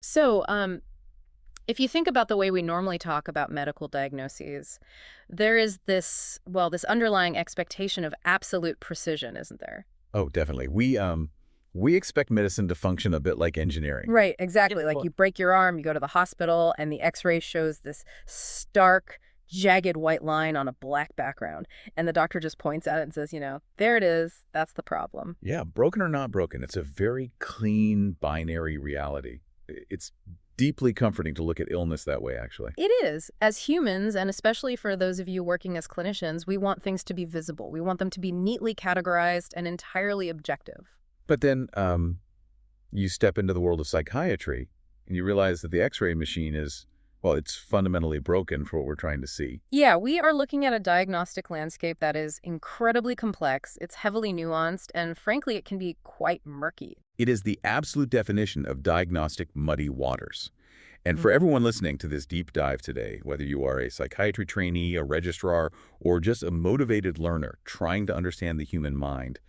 So, if you think about the way we normally talk about medical diagnoses, there is this underlying expectation of absolute precision, isn't there? Oh, definitely. We expect medicine to function a bit like engineering. Right, Yeah, exactly. Like well, you break your arm, you go to the hospital, and the x-ray shows this stark, jagged white line on a black background. And the doctor just points at it and says, there it is. That's the problem. yeah, broken or not broken, it's a very clean binary reality. It's deeply comforting to look at illness that way, actually. It is. As humans, and especially for those of you working as clinicians, we want things to be visible. We want them to be neatly categorized and entirely objective. But then you step into the world of psychiatry and you realize that the X-ray machine is, well, it's fundamentally broken for what we're trying to see. Yeah, we are looking at a diagnostic landscape that is incredibly complex, it's heavily nuanced, and frankly, it can be quite murky. It is the absolute definition of diagnostic muddy waters. And for everyone listening to this deep dive today, whether you are a psychiatry trainee, a registrar, or just a motivated learner trying to understand the human mind,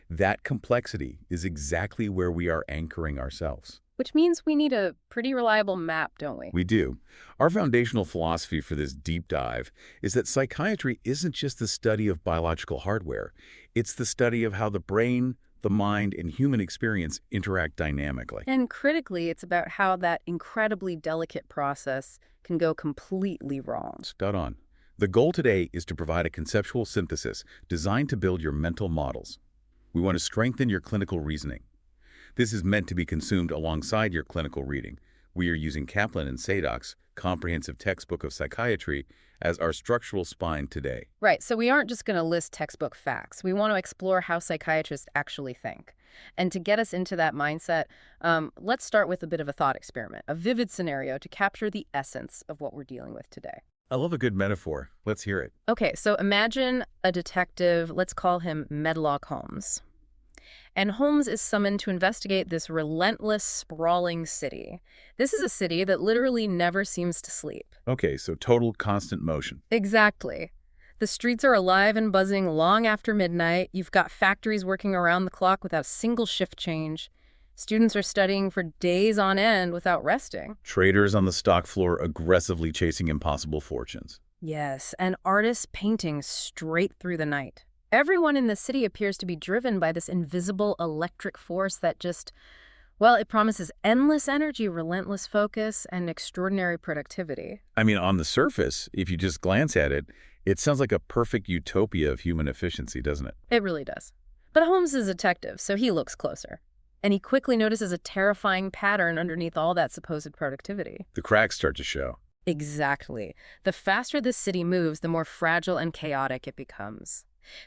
that complexity is exactly where we are anchoring ourselves. Which means we need a pretty reliable map, don't we? We do. Our foundational philosophy for this deep dive is that psychiatry isn't just the study of biological hardware. It's the study of how the brain, the mind, and human experience interact dynamically. And critically, it's about how that incredibly delicate process can go completely wrong. Spot on. The goal today is to provide a conceptual synthesis designed to build your mental models. We want to strengthen your clinical reasoning. This is meant to be consumed alongside your clinical reading. We are using Kaplan and Sadok's comprehensive textbook of psychiatry as our structural spine today. Right, so we aren't just going to list textbook facts. We want to explore how psychiatrists actually think. And to get us into that mindset, let's start with a bit of a thought experiment, a vivid scenario to capture the essence of what we're dealing with today. I love a good metaphor. Let's hear it. Okay, so imagine a detective, let's call him Medlock Holmes. And Holmes is summoned to investigate this relentless, sprawling city. This is a city that literally never seems to sleep. Okay, so total constant motion. Exactly. The streets are alive and buzzing long after midnight. You've got factories working around the clock without a single shift change. Students are studying for days on end without resting. Traders on the stock floor aggressively chasing impossible fortunes. Yes, and artists painting straight through the night. Everyone in the city appears to be driven by this invisible electric force that it promises endless energy, relentless focus, and extraordinary productivity. I mean, on the surface, if you just glance at it, it sounds like a perfect utopia of human efficiency, doesn't it? It really does. But Holmes is a detective, so he looks closer. And he quickly notices a terrifying pattern underneath all that supposed productivity. The cracks start to show. Exactly. The faster this city moves, the more fragile and chaotic it becomes.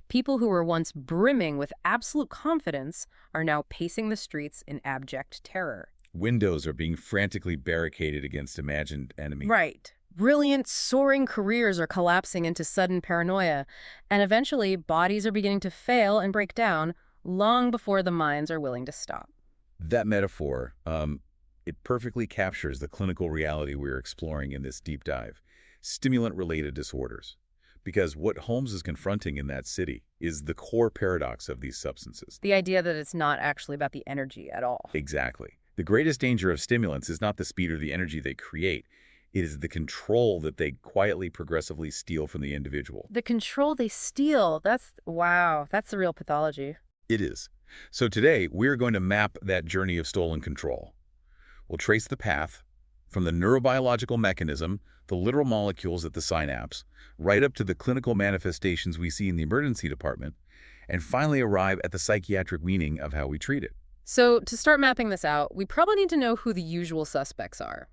People who were once brimming with absolute confidence are now pacing the streets in abject terror. Windows are being frantically barricaded against imagined enemies. Right. Brilliant, soaring careers are collapsing into sudden paranoia, and eventually bodies are beginning to fail and break down long before the minds are willing to stop. That metaphor, it perfectly captures the clinical reality we're exploring in this deep dive. Stimulant-related disorders. Because what Holmes is confronting in that city is the core paradox of these substances. The idea that it's not actually about the energy at all. Exactly. The greatest danger of stimulants is not the speed or the energy they create. It is the control that they quietly, progressively steal from the individual. The control they steal, wow, that's the real pathology. It is. So today, we're going to map that journey of stolen control. We'll trace the path from the neurobiological mechanism, the literal molecules at the synapse, right up to the clinical manifestations we see in the emergency department, and finally arrive at the psychiatric meaning of how we treat it. So to start mapping this out, we probably need to know who the usual suspects are.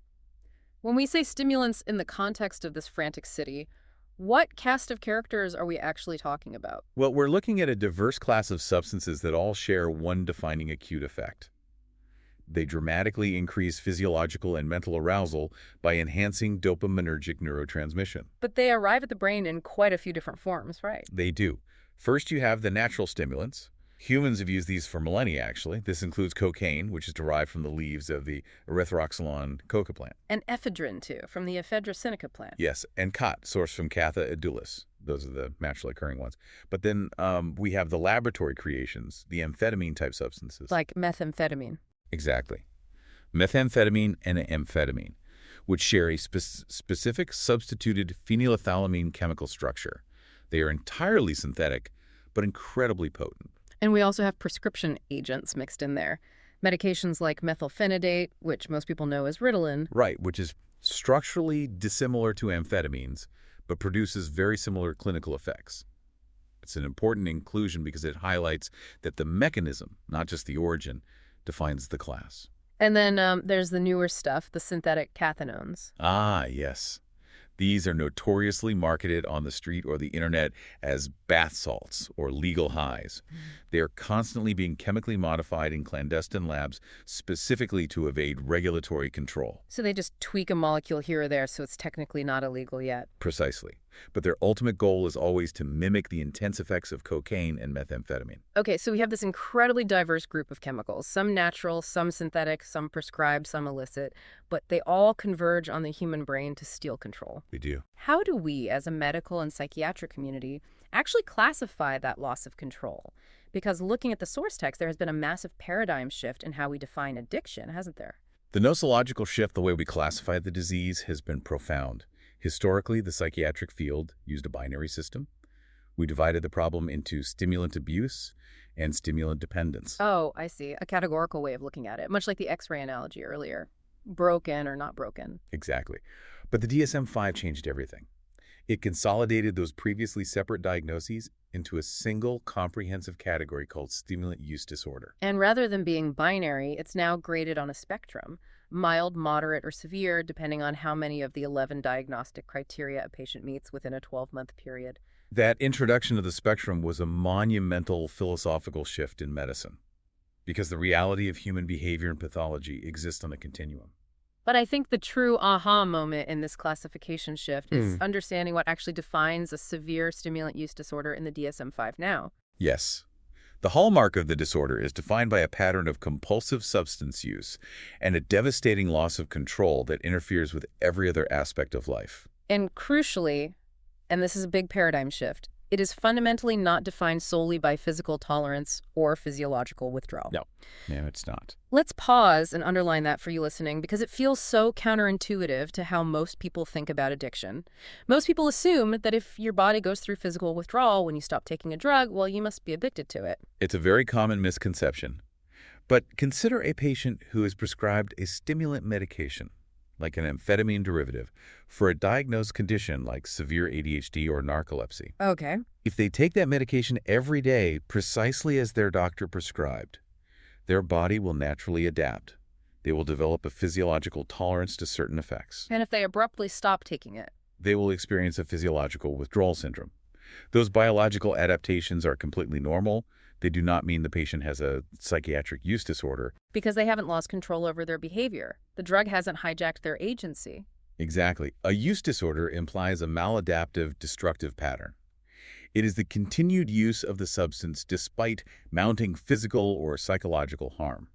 When we say stimulants in the context of this frantic city, what cast of characters are we actually talking about? Well, we're looking at a diverse class of substances that all share one defining acute effect. They dramatically increase physiological and mental arousal by enhancing dopaminergic neurotransmission. But they arrive at the brain in quite a few different forms, right? They do. First, you have the natural stimulants. Humans have used these for millennia, actually. This includes cocaine, which is derived from the leaves of the erythroxylon coca plant. And ephedrine, too, from the ephedra sinica plant. Yes, and khat, sourced from Catha edulis. Those are the naturally occurring ones. But then we have the laboratory creations, the amphetamine-type substances. Like methamphetamine. Exactly. methamphetamine and amphetamine, which share a specific substituted phenylethylamine chemical structure. They are entirely synthetic, but incredibly potent. And we also have prescription agents mixed in there. Medications like methylphenidate, which most people know as Ritalin. Right, which is structurally dissimilar to amphetamines, but produces very similar clinical effects. It's an important inclusion because it highlights that the mechanism, not just the origin, defines the class. And then there's the newer stuff, the synthetic cathinones. Ah, yes. These are notoriously marketed on the street or the internet as bath salts or legal highs. They are constantly being chemically modified in clandestine labs specifically to evade regulatory control. So they just tweak a molecule here or there so it's technically not illegal yet. Precisely. But their ultimate goal is always to mimic the intense effects of cocaine and methamphetamine. Okay, so we have this incredibly diverse group of chemicals, some natural, some synthetic, some prescribed, some illicit, but they all converge on the human brain to steal control. We do. How do we, as a medical and psychiatric community, actually classify that loss of control? Because looking at the source text, there has been a massive paradigm shift in how we define addiction, hasn't there? The nosological shift, the way we classify the disease, has been profound. Historically, the psychiatric field used a binary system. We divided the problem into stimulant abuse and stimulant dependence. Oh, I see. A categorical way of looking at it, much like the X-ray analogy earlier. Broken or not broken. Exactly. But the DSM-5 changed everything. It consolidated those previously separate diagnoses into a single comprehensive category called stimulant use disorder. And rather than being binary, it's now graded on a spectrum. Mild, moderate, or severe, depending on how many of the 11 diagnostic criteria a patient meets within a 12-month period. That introduction to the spectrum was a monumental philosophical shift in medicine, because the reality of human behavior and pathology exists on a continuum. But I think the true aha moment in this classification shift is understanding what actually defines a severe stimulant use disorder in the DSM-5 now. Yes. The hallmark of the disorder is defined by a pattern of compulsive substance use and a devastating loss of control that interferes with every other aspect of life. And crucially, and this is a big paradigm shift, it is fundamentally not defined solely by physical tolerance or physiological withdrawal. No, it's not. Let's pause and underline that for you listening because it feels so counterintuitive to how most people think about addiction. Most people assume that if your body goes through physical withdrawal when you stop taking a drug, well, you must be addicted to it. It's a very common misconception. But consider a patient who is prescribed a stimulant medication, like an amphetamine derivative, for a diagnosed condition like severe ADHD or narcolepsy. Okay. If they take that medication every day precisely as their doctor prescribed, their body will naturally adapt. They will develop a physiological tolerance to certain effects. And if they abruptly stop taking it? They will experience a physiological withdrawal syndrome. Those biological adaptations are completely normal. They do not mean the patient has a psychiatric use disorder. Because they haven't lost control over their behavior. The drug hasn't hijacked their agency. Exactly. A use disorder implies a maladaptive, destructive pattern. It is the continued use of the substance despite mounting physical or psychological harm.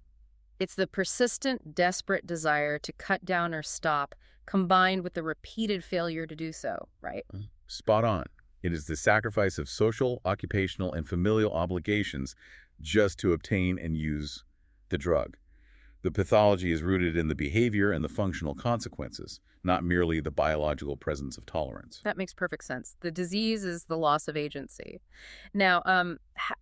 It's the persistent, desperate desire to cut down or stop, combined with the repeated failure to do so, right? Spot on. It is the sacrifice of social, occupational, and familial obligations just to obtain and use the drug. The pathology is rooted in the behavior and the functional consequences, not merely the biological presence of tolerance. That makes perfect sense. The disease is the loss of agency. Now,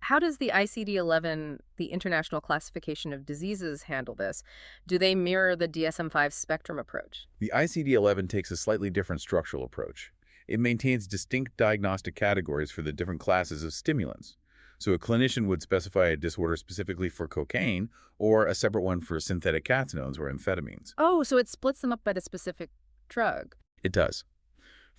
how does the ICD-11, the International Classification of Diseases, handle this? Do they mirror the DSM-5 spectrum approach? The ICD-11 takes a slightly different structural approach. It maintains distinct diagnostic categories for the different classes of stimulants. So a clinician would specify a disorder specifically for cocaine or a separate one for synthetic cathinones or amphetamines. Oh, so it splits them up by the specific drug. It does.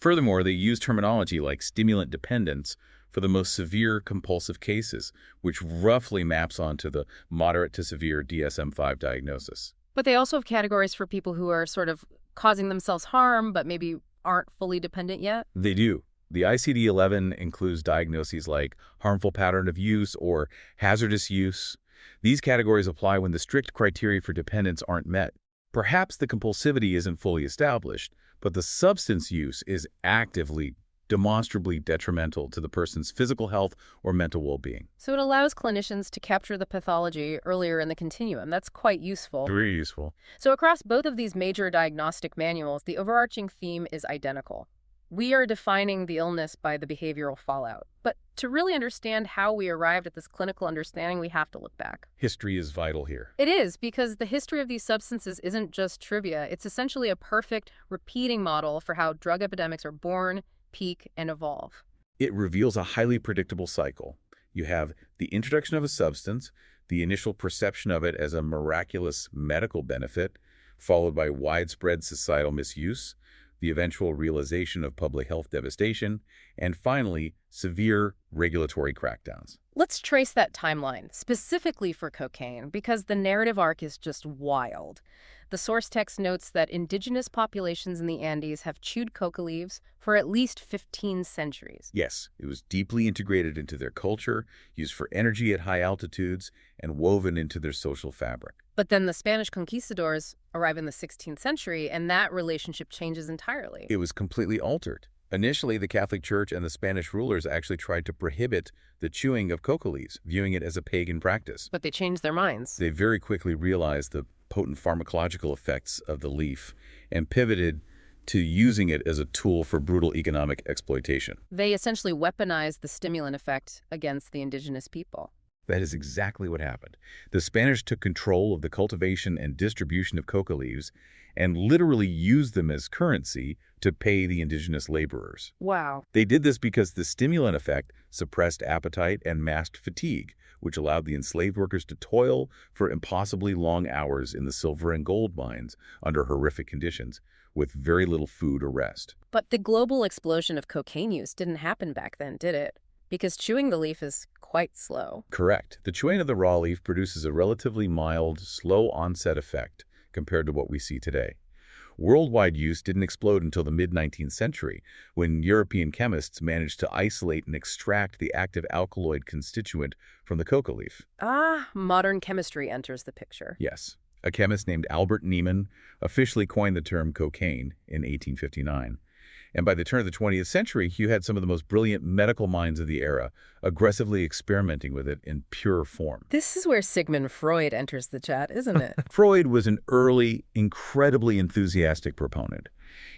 Furthermore, they use terminology like stimulant dependence for the most severe compulsive cases, which roughly maps onto the moderate to severe DSM-5 diagnosis. But they also have categories for people who are sort of causing themselves harm but maybe aren't fully dependent yet? They do. The ICD-11 includes diagnoses like harmful pattern of use or hazardous use. These categories apply when the strict criteria for dependence aren't met. Perhaps the compulsivity isn't fully established, but the substance use is actively demonstrably detrimental to the person's physical health or mental well-being. So it allows clinicians to capture the pathology earlier in the continuum. That's quite useful. Very useful. So across both of these major diagnostic manuals, the overarching theme is identical. We are defining the illness by the behavioral fallout. But to really understand how we arrived at this clinical understanding, we have to look back. History is vital here. It is, because the history of these substances isn't just trivia. It's essentially a perfect repeating model for how drug epidemics are born, peak, and evolve. It reveals a highly predictable cycle. You have the introduction of a substance, the initial perception of it as a miraculous medical benefit, followed by widespread societal misuse, the eventual realization of public health devastation, and finally, severe regulatory crackdowns. Let's trace that timeline, specifically for cocaine, because the narrative arc is just wild. The source text notes that indigenous populations in the Andes have chewed coca leaves for at least 15 centuries. Yes, it was deeply integrated into their culture, used for energy at high altitudes, and woven into their social fabric. But then the Spanish conquistadors arrive in the 16th century, and that relationship changes entirely. It was completely altered. Initially, the Catholic Church and the Spanish rulers actually tried to prohibit the chewing of coca leaves, viewing it as a pagan practice. But they changed their minds. They very quickly realized the potent pharmacological effects of the leaf and pivoted to using it as a tool for brutal economic exploitation. They essentially weaponized the stimulant effect against the indigenous people. That is exactly what happened. The Spanish took control of the cultivation and distribution of coca leaves and literally used them as currency to pay the indigenous laborers. Wow. They did this because the stimulant effect suppressed appetite and masked fatigue, which allowed the enslaved workers to toil for impossibly long hours in the silver and gold mines under horrific conditions, with very little food or rest. But the global explosion of cocaine use didn't happen back then, did it? Because chewing the leaf is quite slow. Correct. The chewing of the raw leaf produces a relatively mild, slow onset effect compared to what we see today. Worldwide use didn't explode until the mid-19th century, when European chemists managed to isolate and extract the active alkaloid constituent from the coca leaf. Ah, modern chemistry enters the picture. Yes. A chemist named Albert Niemann officially coined the term cocaine in 1859. And by the turn of the 20th century, you had some of the most brilliant medical minds of the era aggressively experimenting with it in pure form. This is where Sigmund Freud enters the chat, isn't it? Freud was an early, incredibly enthusiastic proponent.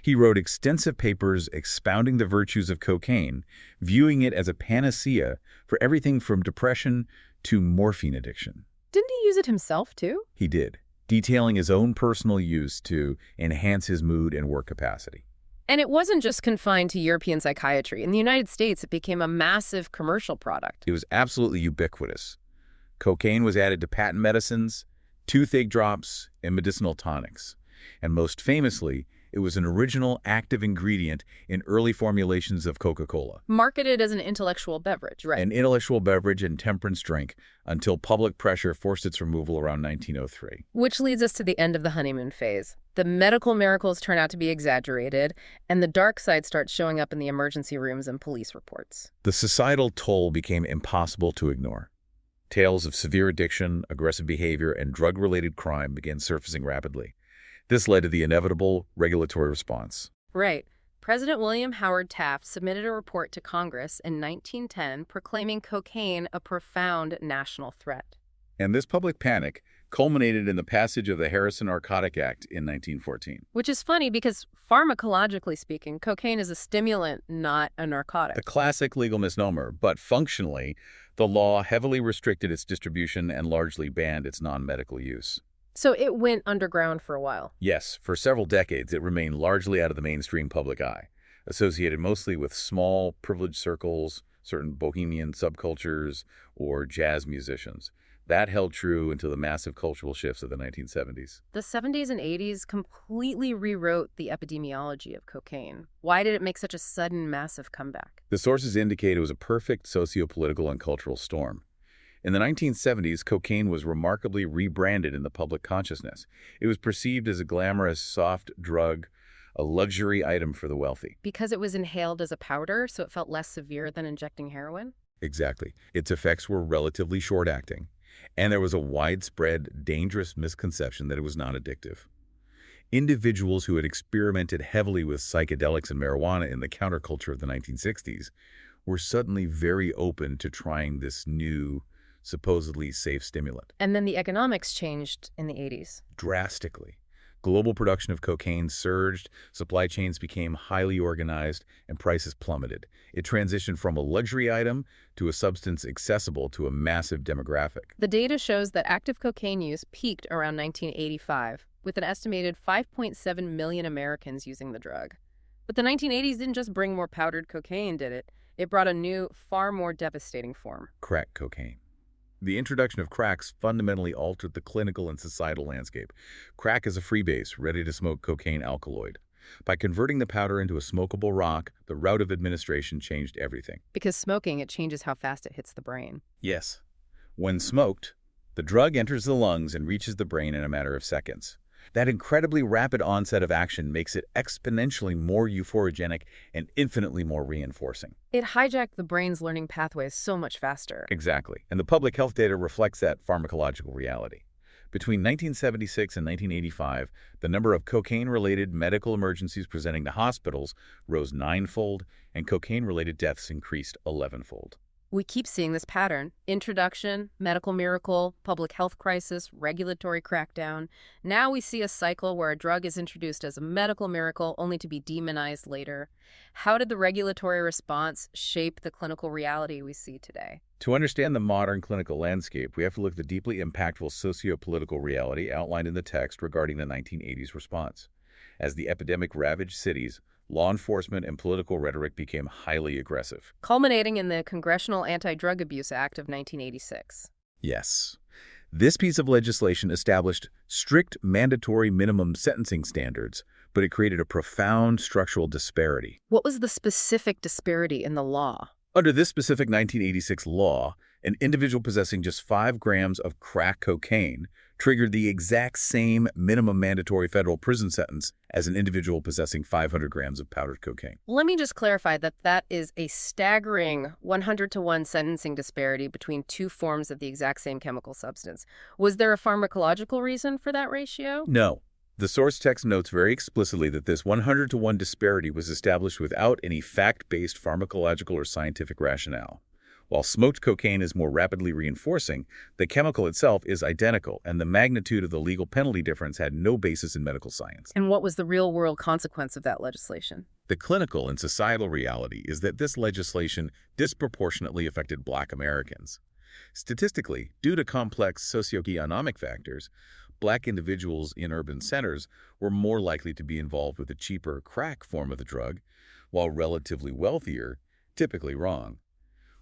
He wrote extensive papers expounding the virtues of cocaine, viewing it as a panacea for everything from depression to morphine addiction. Didn't he use it himself, too? He did, detailing his own personal use to enhance his mood and work capacity. And it wasn't just confined to European psychiatry. In the United States, it became a massive commercial product. It was absolutely ubiquitous. Cocaine was added to patent medicines, toothache drops, and medicinal tonics. And most famously, it was an original active ingredient in early formulations of Coca-Cola. Marketed as an intellectual beverage, right? An intellectual beverage and temperance drink until public pressure forced its removal around 1903. Which leads us to the end of the honeymoon phase. The medical miracles turn out to be exaggerated, and the dark side starts showing up in the emergency rooms and police reports. The societal toll became impossible to ignore. Tales of severe addiction, aggressive behavior, and drug-related crime began surfacing rapidly. This led to the inevitable regulatory response. Right. President William Howard Taft submitted a report to Congress in 1910 proclaiming cocaine a profound national threat. And this public panic culminated in the passage of the Harrison Narcotic Act in 1914. Which is funny because, pharmacologically speaking, cocaine is a stimulant, not a narcotic. A classic legal misnomer, but functionally, the law heavily restricted its distribution and largely banned its non-medical use. So it went underground for a while. Yes, for several decades, it remained largely out of the mainstream public eye, associated mostly with small, privileged circles, certain bohemian subcultures, or jazz musicians. That held true until the massive cultural shifts of the 1970s. The 70s and 80s completely rewrote the epidemiology of cocaine. Why did it make such a sudden, massive comeback? The sources indicate it was a perfect socio-political and cultural storm. In the 1970s, cocaine was remarkably rebranded in the public consciousness. It was perceived as a glamorous, soft drug, a luxury item for the wealthy. Because it was inhaled as a powder, so it felt less severe than injecting heroin? Exactly. Its effects were relatively short-acting, and there was a widespread, dangerous misconception that it was non-addictive. Individuals who had experimented heavily with psychedelics and marijuana in the counterculture of the 1960s were suddenly very open to trying this new, supposedly safe stimulant. And then the economics changed in the 80s. Drastically. Global production of cocaine surged, supply chains became highly organized, and prices plummeted. It transitioned from a luxury item to a substance accessible to a massive demographic. The data shows that active cocaine use peaked around 1985, with an estimated 5.7 million Americans using the drug. But the 1980s didn't just bring more powdered cocaine, did it? It brought a new, far more devastating form. Crack cocaine. The introduction of cracks fundamentally altered the clinical and societal landscape. Crack is a freebase, ready-to-smoke cocaine alkaloid. By converting the powder into a smokable rock, the route of administration changed everything. Because smoking, it changes how fast it hits the brain. Yes. When smoked, the drug enters the lungs and reaches the brain in a matter of seconds. That incredibly rapid onset of action makes it exponentially more euphorogenic and infinitely more reinforcing. It hijacked the brain's learning pathways so much faster. Exactly. And the public health data reflects that pharmacological reality. Between 1976 and 1985, the number of cocaine-related medical emergencies presenting to hospitals rose 9-fold, and cocaine-related deaths increased 11-fold. We keep seeing this pattern. Introduction, medical miracle, public health crisis, regulatory crackdown. Now we see a cycle where a drug is introduced as a medical miracle only to be demonized later. How did the regulatory response shape the clinical reality we see today? To understand the modern clinical landscape, we have to look at the deeply impactful socio-political reality outlined in the text regarding the 1980s response. As the epidemic ravaged cities, law enforcement and political rhetoric became highly aggressive. Culminating in the Congressional Anti-Drug Abuse Act of 1986. Yes. This piece of legislation established strict mandatory minimum sentencing standards, but it created a profound structural disparity. What was the specific disparity in the law? Under this specific 1986 law, an individual possessing just 5 grams of crack cocaine triggered the exact same minimum mandatory federal prison sentence as an individual possessing 500 grams of powdered cocaine. Let me just clarify that is a staggering 100-to-1 sentencing disparity between two forms of the exact same chemical substance. Was there a pharmacological reason for that ratio? No. The source text notes very explicitly that this 100-to-1 disparity was established without any fact-based pharmacological or scientific rationale. While smoked cocaine is more rapidly reinforcing, the chemical itself is identical, and the magnitude of the legal penalty difference had no basis in medical science. And what was the real-world consequence of that legislation? The clinical and societal reality is that this legislation disproportionately affected Black Americans. Statistically, due to complex socioeconomic factors, Black individuals in urban centers were more likely to be involved with the cheaper crack form of the drug, while relatively wealthier, typically wrong.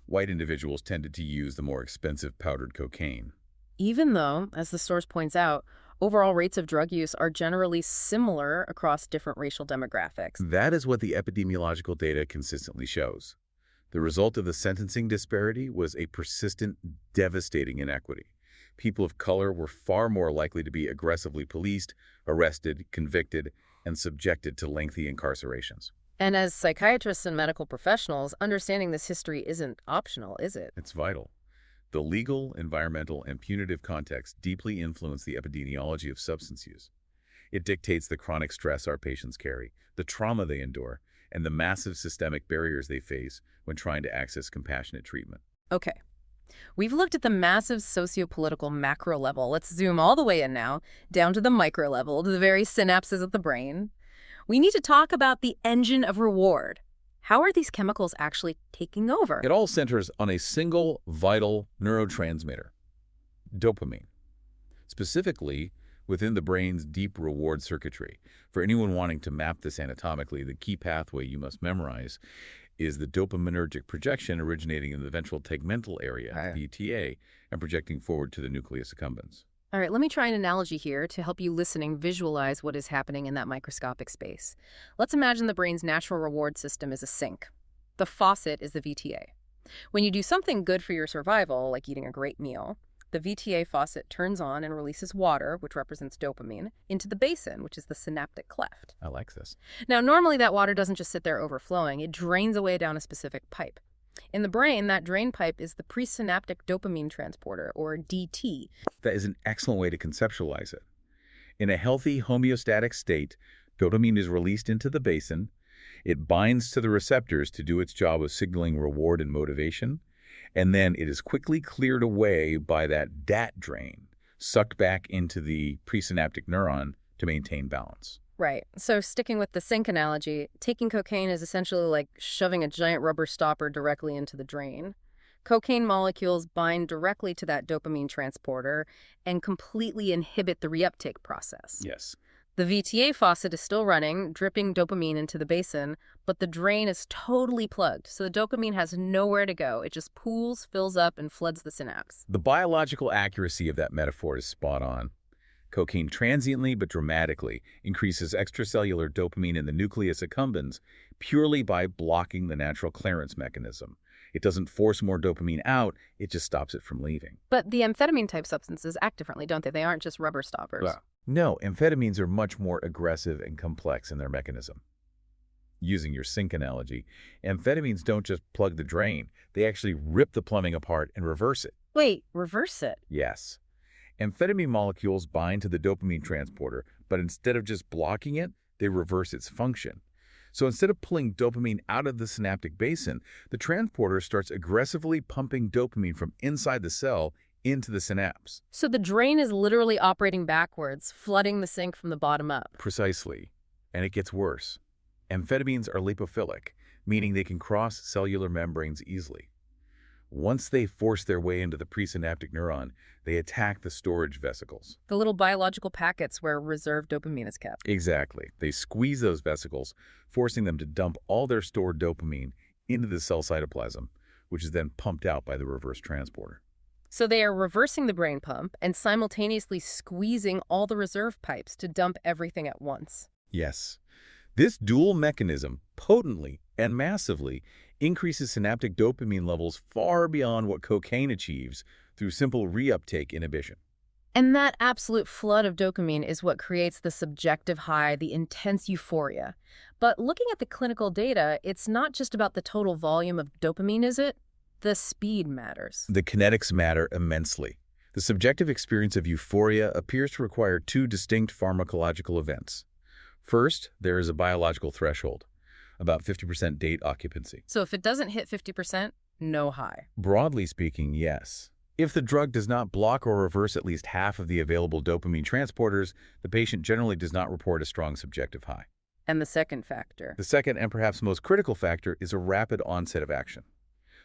White individuals tended to use the more expensive powdered cocaine. Even though, as the source points out, overall rates of drug use are generally similar across different racial demographics. That is what the epidemiological data consistently shows. The result of the sentencing disparity was a persistent, devastating inequity. People of color were far more likely to be aggressively policed, arrested, convicted, and subjected to lengthy incarcerations. And as psychiatrists and medical professionals, understanding this history isn't optional, is it? It's vital. The legal, environmental, and punitive context deeply influence the epidemiology of substance use. It dictates the chronic stress our patients carry, the trauma they endure, and the massive systemic barriers they face when trying to access compassionate treatment. Okay. We've looked at the massive socio-political macro level. Let's zoom all the way in now, down to the micro level, to the very synapses of the brain. We need to talk about the engine of reward. How are these chemicals actually taking over? It all centers on a single vital neurotransmitter, dopamine, specifically within the brain's deep reward circuitry. For anyone wanting to map this anatomically, the key pathway you must memorize is the dopaminergic projection originating in the ventral tegmental area, VTA, and projecting forward to the nucleus accumbens. All right, let me try an analogy here to help you listening visualize what is happening in that microscopic space. Let's imagine the brain's natural reward system is a sink. The faucet is the VTA. When you do something good for your survival, like eating a great meal, the VTA faucet turns on and releases water, which represents dopamine, into the basin, which is the synaptic cleft. I like this. Now, normally that water doesn't just sit there overflowing. It drains away down a specific pipe. In the brain, that drain pipe is the presynaptic dopamine transporter, or DT. That is an excellent way to conceptualize it. In a healthy homeostatic state, dopamine is released into the basin. It binds to the receptors to do its job of signaling reward and motivation, and then it is quickly cleared away by that DAT drain, sucked back into the presynaptic neuron to maintain balance. Right. So sticking with the sink analogy, taking cocaine is essentially like shoving a giant rubber stopper directly into the drain. Cocaine molecules bind directly to that dopamine transporter and completely inhibit the reuptake process. Yes. The VTA faucet is still running, dripping dopamine into the basin, but the drain is totally plugged, so the dopamine has nowhere to go. It just pools, fills up, and floods the synapse. The biological accuracy of that metaphor is spot on. Cocaine transiently but dramatically increases extracellular dopamine in the nucleus accumbens purely by blocking the natural clearance mechanism. It doesn't force more dopamine out, it just stops it from leaving. But the amphetamine-type substances act differently, don't they? They aren't just rubber stoppers. Well, no, amphetamines are much more aggressive and complex in their mechanism. Using your sink analogy, amphetamines don't just plug the drain, they actually rip the plumbing apart and reverse it. Wait, reverse it? Yes. Amphetamine molecules bind to the dopamine transporter, but instead of just blocking it, they reverse its function. So instead of pulling dopamine out of the synaptic basin, the transporter starts aggressively pumping dopamine from inside the cell into the synapse. So the drain is literally operating backwards, flooding the sink from the bottom up. Precisely. And it gets worse. Amphetamines are lipophilic, meaning they can cross cellular membranes easily. Once they force their way into the presynaptic neuron, they attack the storage vesicles. The little biological packets where reserved dopamine is kept. Exactly. They squeeze those vesicles, forcing them to dump all their stored dopamine into the cell cytoplasm, which is then pumped out by the reverse transporter. So they are reversing the brain pump and simultaneously squeezing all the reserve pipes to dump everything at once. Yes. This dual mechanism potently and massively increases synaptic dopamine levels far beyond what cocaine achieves through simple reuptake inhibition. And that absolute flood of dopamine is what creates the subjective high, the intense euphoria. But looking at the clinical data, it's not just about the total volume of dopamine, is it? The speed matters. The kinetics matter immensely. The subjective experience of euphoria appears to require two distinct pharmacological events. First, there is a biological threshold, about 50% date occupancy. So if it doesn't hit 50%, no high. Broadly speaking, yes. If the drug does not block or reverse at least half of the available dopamine transporters, the patient generally does not report a strong subjective high. And the second factor? The second and perhaps most critical factor is a rapid onset of action.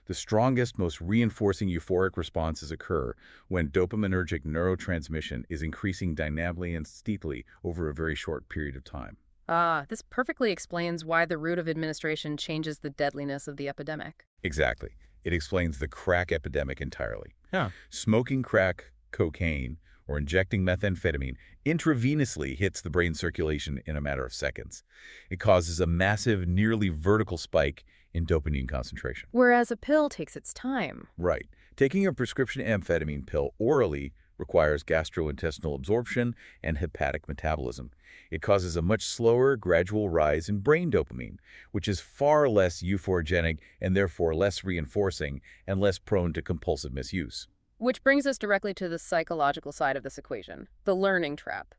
The strongest, most reinforcing euphoric responses occur when dopaminergic neurotransmission is increasing dynamically and steeply over a very short period of time. This perfectly explains why the route of administration changes the deadliness of the epidemic. Exactly. It explains the crack epidemic entirely. Yeah. Smoking crack, cocaine, or injecting methamphetamine intravenously hits the brain circulation in a matter of seconds. It causes a massive, nearly vertical spike in dopamine concentration. Whereas a pill takes its time. Right. Taking a prescription amphetamine pill orally requires gastrointestinal absorption and hepatic metabolism. It causes a much slower, gradual rise in brain dopamine, which is far less euphorogenic and therefore less reinforcing and less prone to compulsive misuse. Which brings us directly to the psychological side of this equation, the learning trap.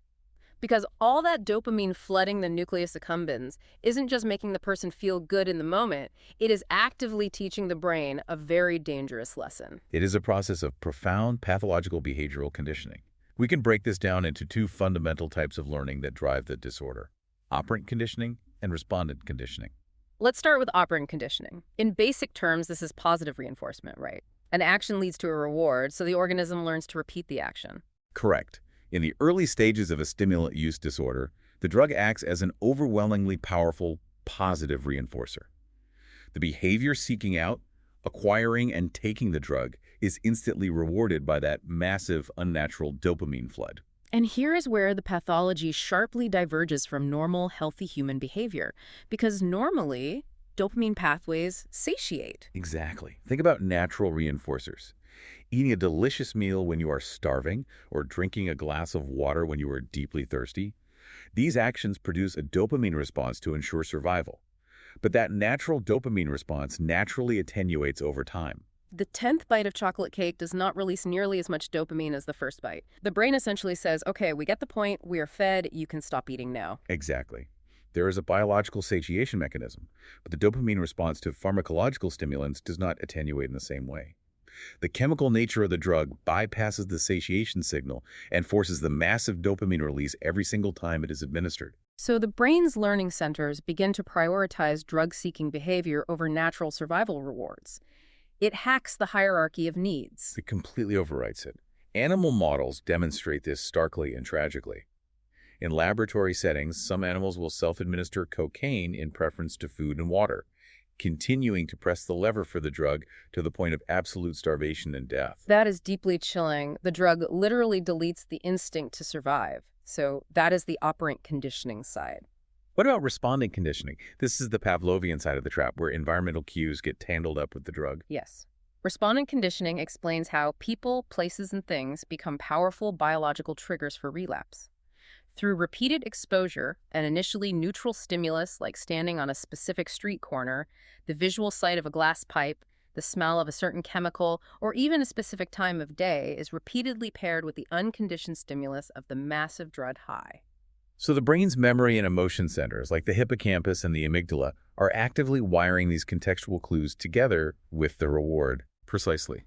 Because all that dopamine flooding the nucleus accumbens isn't just making the person feel good in the moment, it is actively teaching the brain a very dangerous lesson. It is a process of profound pathological behavioral conditioning. We can break this down into two fundamental types of learning that drive the disorder: operant conditioning and respondent conditioning. Let's start with operant conditioning. In basic terms, this is positive reinforcement, right? An action leads to a reward, so the organism learns to repeat the action. Correct. In the early stages of a stimulant use disorder, the drug acts as an overwhelmingly powerful positive reinforcer. The behavior seeking out, acquiring, and taking the drug is instantly rewarded by that massive, unnatural dopamine flood. And here is where the pathology sharply diverges from normal, healthy human behavior. Because normally, dopamine pathways satiate. Exactly. Think about natural reinforcers. Eating a delicious meal when you are starving, or drinking a glass of water when you are deeply thirsty. These actions produce a dopamine response to ensure survival. But that natural dopamine response naturally attenuates over time. The 10th bite of chocolate cake does not release nearly as much dopamine as the first bite. The brain essentially says, okay, we get the point, we are fed, you can stop eating now. Exactly. There is a biological satiation mechanism, but the dopamine response to pharmacological stimulants does not attenuate in the same way. The chemical nature of the drug bypasses the satiation signal and forces the massive dopamine release every single time it is administered. So the brain's learning centers begin to prioritize drug-seeking behavior over natural survival rewards. It hacks the hierarchy of needs. It completely overwrites it. Animal models demonstrate this starkly and tragically. In laboratory settings, some animals will self-administer cocaine in preference to food and water, continuing to press the lever for the drug to the point of absolute starvation and death. That is deeply chilling. The drug literally deletes the instinct to survive. So that is the operant conditioning side. What about responding conditioning? This is the Pavlovian side of the trap, where environmental cues get tangled up with the drug. Yes. Respondent conditioning explains how people, places, and things become powerful biological triggers for relapse. Through repeated exposure, an initially neutral stimulus like standing on a specific street corner, the visual sight of a glass pipe, the smell of a certain chemical, or even a specific time of day is repeatedly paired with the unconditioned stimulus of the massive drug high. So the brain's memory and emotion centers, like the hippocampus and the amygdala, are actively wiring these contextual clues together with the reward. Precisely.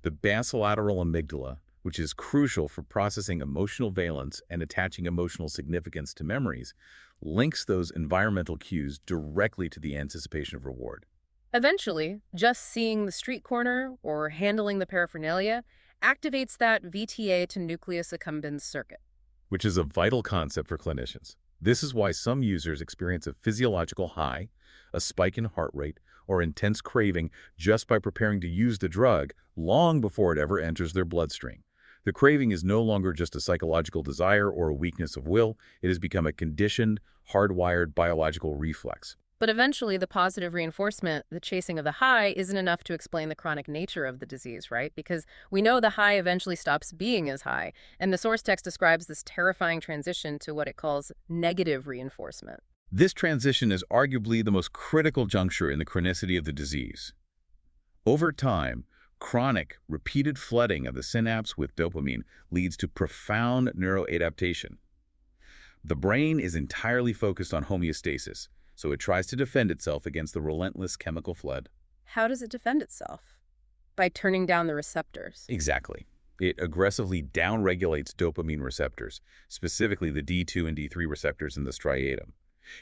The basolateral amygdala, which is crucial for processing emotional valence and attaching emotional significance to memories, links those environmental cues directly to the anticipation of reward. Eventually, just seeing the street corner or handling the paraphernalia activates that VTA to nucleus accumbens circuit. Which is a vital concept for clinicians. This is why some users experience a physiological high, a spike in heart rate, or intense craving just by preparing to use the drug long before it ever enters their bloodstream. The craving is no longer just a psychological desire or a weakness of will. It has become a conditioned, hardwired biological reflex. But eventually, the positive reinforcement, the chasing of the high, isn't enough to explain the chronic nature of the disease, right? Because we know the high eventually stops being as high, and the source text describes this terrifying transition to what it calls negative reinforcement. This transition is arguably the most critical juncture in the chronicity of the disease. Over time, chronic, repeated flooding of the synapse with dopamine leads to profound neuroadaptation. The brain is entirely focused on homeostasis, so it tries to defend itself against the relentless chemical flood. How does it defend itself? By turning down the receptors. Exactly. It aggressively downregulates dopamine receptors, specifically the D2 and D3 receptors in the striatum.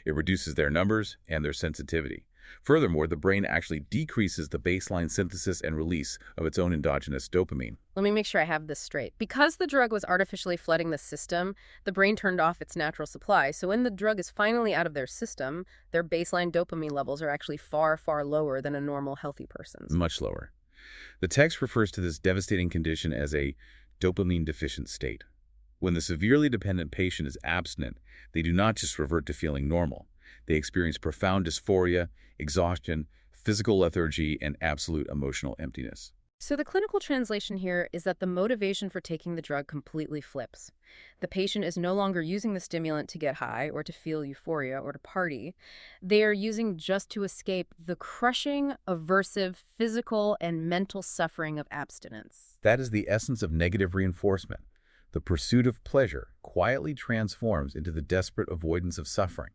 It reduces their numbers and their sensitivity. Furthermore, the brain actually decreases the baseline synthesis and release of its own endogenous dopamine. Let me make sure I have this straight. Because the drug was artificially flooding the system, the brain turned off its natural supply. So when the drug is finally out of their system, their baseline dopamine levels are actually far, far lower than a normal, healthy person's. Much lower. The text refers to this devastating condition as a dopamine-deficient state. When the severely dependent patient is abstinent, they do not just revert to feeling normal. They experience profound dysphoria, exhaustion, physical lethargy, and absolute emotional emptiness. So the clinical translation here is that the motivation for taking the drug completely flips. The patient is no longer using the stimulant to get high or to feel euphoria or to party. They are using just to escape the crushing, aversive, physical, and mental suffering of abstinence. That is the essence of negative reinforcement. The pursuit of pleasure quietly transforms into the desperate avoidance of suffering.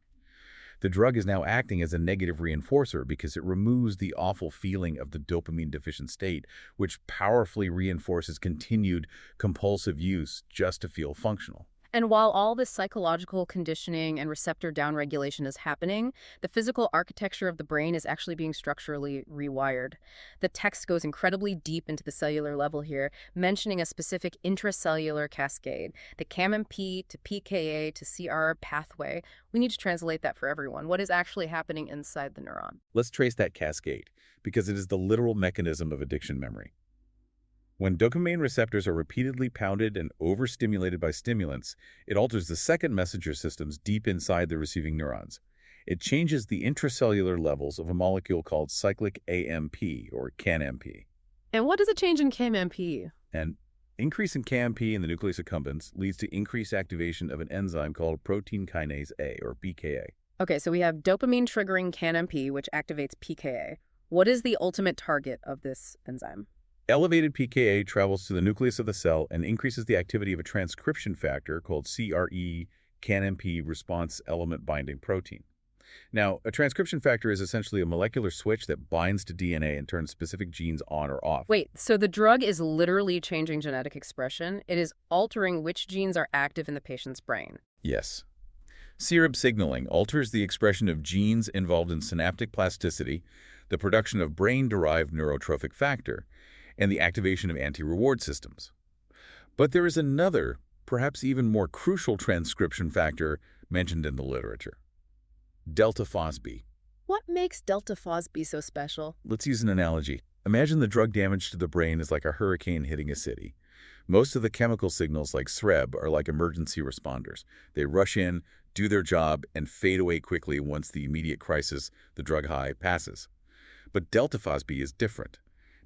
The drug is now acting as a negative reinforcer because it removes the awful feeling of the dopamine-deficient state, which powerfully reinforces continued compulsive use just to feel functional. And while all this psychological conditioning and receptor downregulation is happening, the physical architecture of the brain is actually being structurally rewired. The text goes incredibly deep into the cellular level here, mentioning a specific intracellular cascade, the CAM-MP to PKA to CR pathway. We need to translate that for everyone. What is actually happening inside the neuron? Let's trace that cascade, because it is the literal mechanism of addiction memory. When dopamine receptors are repeatedly pounded and overstimulated by stimulants, it alters the second messenger systems deep inside the receiving neurons. It changes the intracellular levels of a molecule called cyclic AMP, or CAN-MP. And what does a change in CAM-MP? An increase in CAMP in the nucleus accumbens leads to increased activation of an enzyme called protein kinase A, or PKA. Okay, so we have dopamine triggering CAN-MP, which activates PKA. What is the ultimate target of this enzyme? Elevated pKa travels to the nucleus of the cell and increases the activity of a transcription factor called CRE CANMP response element binding protein. Now, a transcription factor is essentially a molecular switch that binds to DNA and turns specific genes on or off. Wait, so the drug is literally changing genetic expression? It is altering which genes are active in the patient's brain? Yes. CRIB signaling alters the expression of genes involved in synaptic plasticity, the production of brain-derived neurotrophic factor, and the activation of anti-reward systems. But there is another, perhaps even more crucial transcription factor mentioned in the literature: delta FOSB. What makes delta FOSB so special? Let's use an analogy. Imagine the drug damage to the brain is like a hurricane hitting a city. Most of the chemical signals like CRIB are like emergency responders. They rush in, do their job, and fade away quickly once the immediate crisis, the drug high, passes. But delta FOSB is different.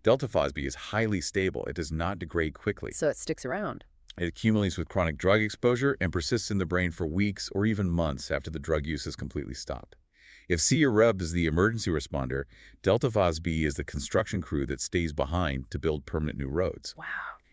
Delta FOSB is highly stable. It does not degrade quickly. So it sticks around. It accumulates with chronic drug exposure and persists in the brain for weeks or even months after the drug use has completely stopped. If CRIB is the emergency responder, delta FOSB is the construction crew that stays behind to build permanent new roads. Wow.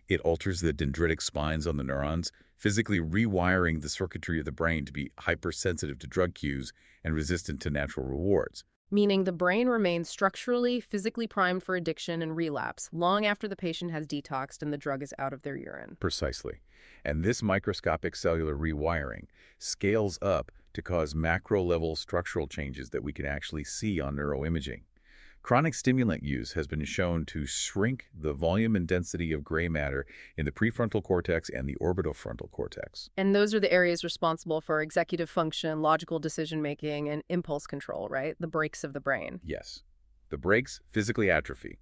It alters the dendritic spines on the neurons, physically rewiring the circuitry of the brain to be hypersensitive to drug cues and resistant to natural rewards. Meaning the brain remains structurally, physically primed for addiction and relapse long after the patient has detoxed and the drug is out of their urine. Precisely. And this microscopic cellular rewiring scales up to cause macro-level structural changes that we can actually see on neuroimaging. Chronic stimulant use has been shown to shrink the volume and density of gray matter in the prefrontal cortex and the orbitofrontal cortex. And those are the areas responsible for executive function, logical decision-making, and impulse control, right? The brakes of the brain. Yes. The brakes physically atrophy.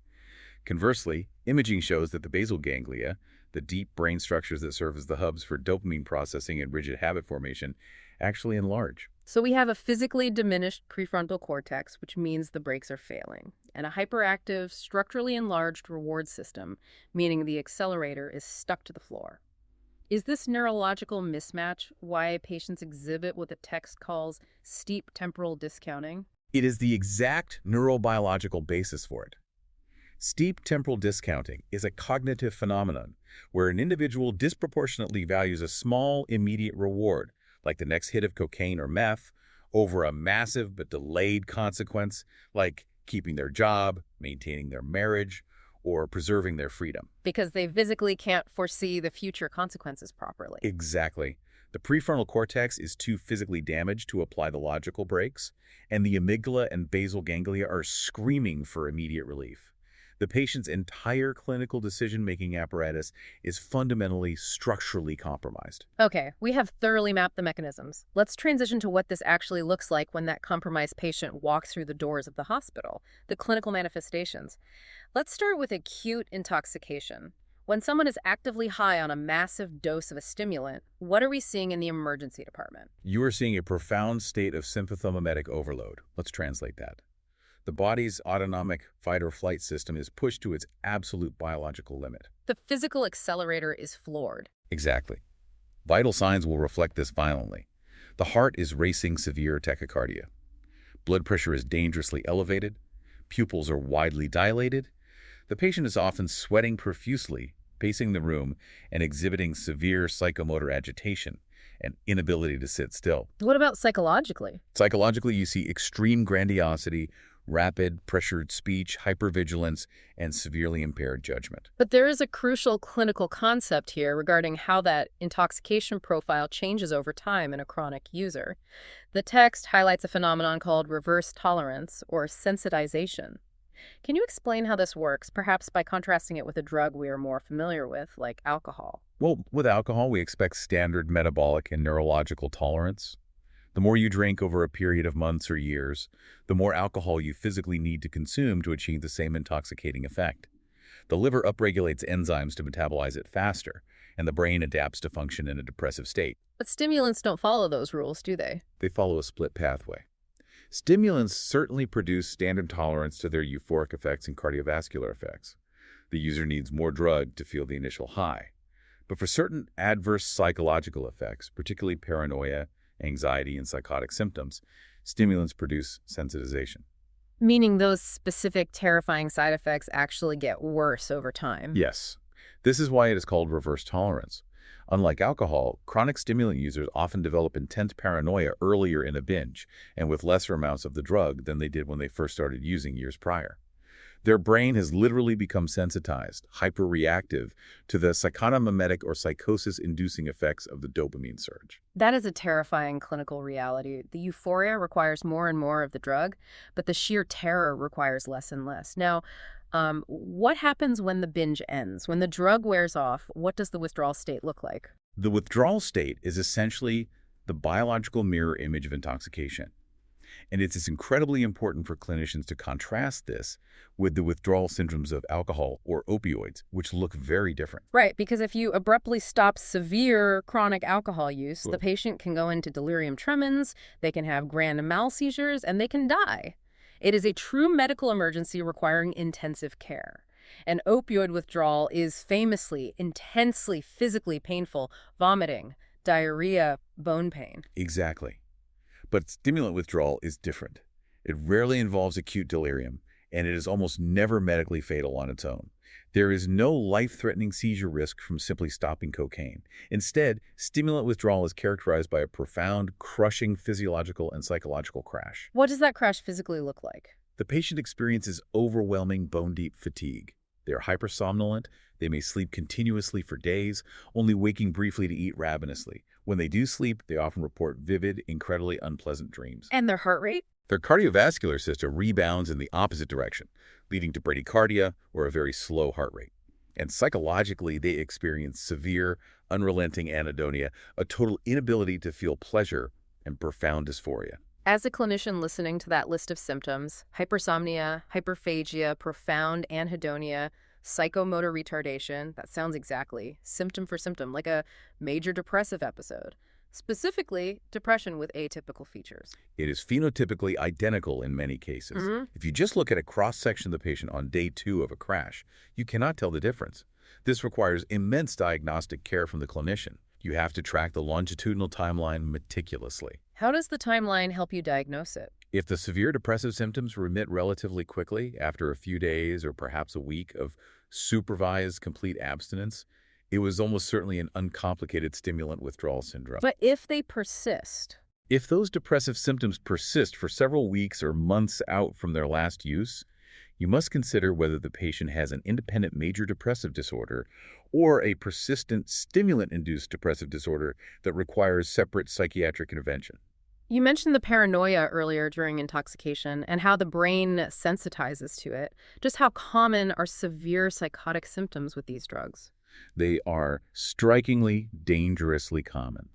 Conversely, imaging shows that the basal ganglia, the deep brain structures that serve as the hubs for dopamine processing and rigid habit formation, actually enlarge. So we have a physically diminished prefrontal cortex, which means the brakes are failing, and a hyperactive, structurally enlarged reward system, meaning the accelerator is stuck to the floor. Is this neurological mismatch why patients exhibit what the text calls steep temporal discounting? It is the exact neurobiological basis for it. Steep temporal discounting is a cognitive phenomenon where an individual disproportionately values a small, immediate reward, like the next hit of cocaine or meth, over a massive but delayed consequence, like keeping their job, maintaining their marriage, or preserving their freedom. Because they physically can't foresee the future consequences properly. Exactly. The prefrontal cortex is too physically damaged to apply the logical brakes, and the amygdala and basal ganglia are screaming for immediate relief. The patient's entire clinical decision-making apparatus is fundamentally structurally compromised. Okay, we have thoroughly mapped the mechanisms. Let's transition to what this actually looks like when that compromised patient walks through the doors of the hospital, the clinical manifestations. Let's start with acute intoxication. When someone is actively high on a massive dose of a stimulant, what are we seeing in the emergency department? You are seeing a profound state of sympathomimetic overload. Let's translate that. The body's autonomic fight-or-flight system is pushed to its absolute biological limit. The physical accelerator is floored. Exactly. Vital signs will reflect this violently. The heart is racing severe tachycardia. Blood pressure is dangerously elevated. Pupils are widely dilated. The patient is often sweating profusely, pacing the room, and exhibiting severe psychomotor agitation and inability to sit still. What about psychologically? Psychologically, you see extreme grandiosity, rapid, pressured speech, hypervigilance, and severely impaired judgment. But there is a crucial clinical concept here regarding how that intoxication profile changes over time in a chronic user. The text highlights a phenomenon called reverse tolerance or sensitization. Can you explain how this works, perhaps by contrasting it with a drug we are more familiar with, like alcohol? Well, with alcohol, we expect standard metabolic and neurological tolerance. The more you drink over a period of months or years, the more alcohol you physically need to consume to achieve the same intoxicating effect. The liver upregulates enzymes to metabolize it faster, and the brain adapts to function in a depressive state. But stimulants don't follow those rules, do they? They follow a split pathway. Stimulants certainly produce standard tolerance to their euphoric effects and cardiovascular effects. The user needs more drug to feel the initial high. But for certain adverse psychological effects, particularly paranoia, anxiety, and psychotic symptoms, stimulants produce sensitization. Meaning those specific terrifying side effects actually get worse over time. Yes. This is why it is called reverse tolerance. Unlike alcohol, chronic stimulant users often develop intense paranoia earlier in a binge and with lesser amounts of the drug than they did when they first started using years prior. Their brain has literally become sensitized, hyperreactive to the psychotomimetic or psychosis-inducing effects of the dopamine surge. That is a terrifying clinical reality. The euphoria requires more and more of the drug, but the sheer terror requires less and less. Now, what happens when the binge ends? When the drug wears off, what does the withdrawal state look like? The withdrawal state is essentially the biological mirror image of intoxication. And it's incredibly important for clinicians to contrast this with the withdrawal syndromes of alcohol or opioids, which look very different. Right, because if you abruptly stop severe chronic alcohol use, the Good. patient can go into delirium tremens, they can have grand mal seizures, and they can die. It is a true medical emergency requiring intensive care. And opioid withdrawal is famously, intensely, physically painful, vomiting, diarrhea, bone pain. Exactly. But stimulant withdrawal is different. It rarely involves acute delirium, and it is almost never medically fatal on its own. There is no life-threatening seizure risk from simply stopping cocaine. Instead, stimulant withdrawal is characterized by a profound, crushing physiological and psychological crash. What does that crash physically look like? The patient experiences overwhelming bone-deep fatigue. They are hypersomnolent. They may sleep continuously for days, only waking briefly to eat ravenously. When they do sleep, they often report vivid, incredibly unpleasant dreams. And their heart rate? Their cardiovascular system rebounds in the opposite direction, leading to bradycardia or a very slow heart rate. And psychologically, they experience severe, unrelenting anhedonia, a total inability to feel pleasure, and profound dysphoria. As a clinician listening to that list of symptoms, hypersomnia, hyperphagia, profound anhedonia, psychomotor retardation, that sounds exactly, symptom for symptom, like a major depressive episode. Specifically, depression with atypical features. It is phenotypically identical in many cases. If you just look at a cross-section of the patient on day 2 of a crash, you cannot tell the difference. This requires immense diagnostic care from the clinician. You have to track the longitudinal timeline meticulously. How does the timeline help you diagnose it? If the severe depressive symptoms remit relatively quickly after a few days or perhaps a week of supervised complete abstinence, it was almost certainly an uncomplicated stimulant withdrawal syndrome. But if they persist? If those depressive symptoms persist for several weeks or months out from their last use, you must consider whether the patient has an independent major depressive disorder or a persistent stimulant-induced depressive disorder that requires separate psychiatric intervention. You mentioned the paranoia earlier during intoxication and how the brain sensitizes to it. Just how common are severe psychotic symptoms with these drugs? They are strikingly, dangerously common.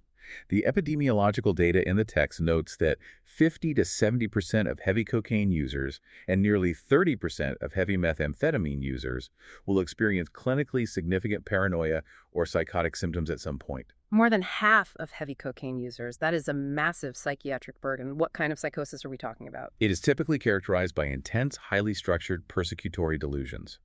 The epidemiological data in the text notes that 50 to 70% of heavy cocaine users and nearly 30% of heavy methamphetamine users will experience clinically significant paranoia or psychotic symptoms at some point. More than half of heavy cocaine users. That is a massive psychiatric burden. What kind of psychosis are we talking about? It is typically characterized by intense, highly structured persecutory delusions.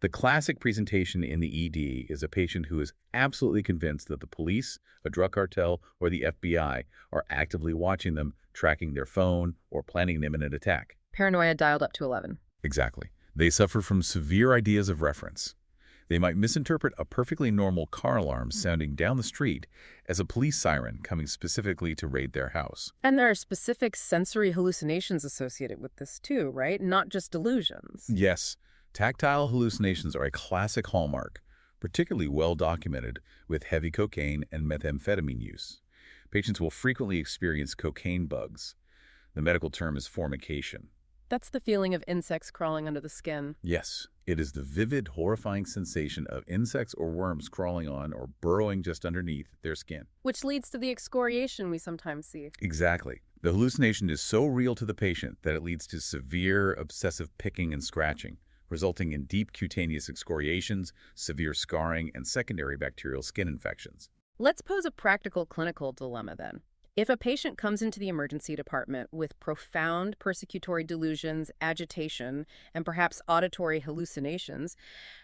The classic presentation in the ED is a patient who is absolutely convinced that the police, a drug cartel, or the FBI are actively watching them, tracking their phone, or planning an imminent attack. Paranoia dialed up to 11. Exactly. They suffer from severe ideas of reference. They might misinterpret a perfectly normal car alarm sounding down the street as a police siren coming specifically to raid their house. And there are specific sensory hallucinations associated with this too, right? Not just delusions. Yes, tactile hallucinations are a classic hallmark, particularly well documented with heavy cocaine and methamphetamine use. Patients will frequently experience cocaine bugs. The medical term is formication. That's the feeling of insects crawling under the skin. Yes, it is the vivid, horrifying sensation of insects or worms crawling on or burrowing just underneath their skin. Which leads to the excoriation we sometimes see. Exactly. The hallucination is so real to the patient that it leads to severe obsessive picking and scratching, resulting in deep cutaneous excoriations, severe scarring, and secondary bacterial skin infections. Let's pose a practical clinical dilemma then. If a patient comes into the emergency department with profound persecutory delusions, agitation, and perhaps auditory hallucinations,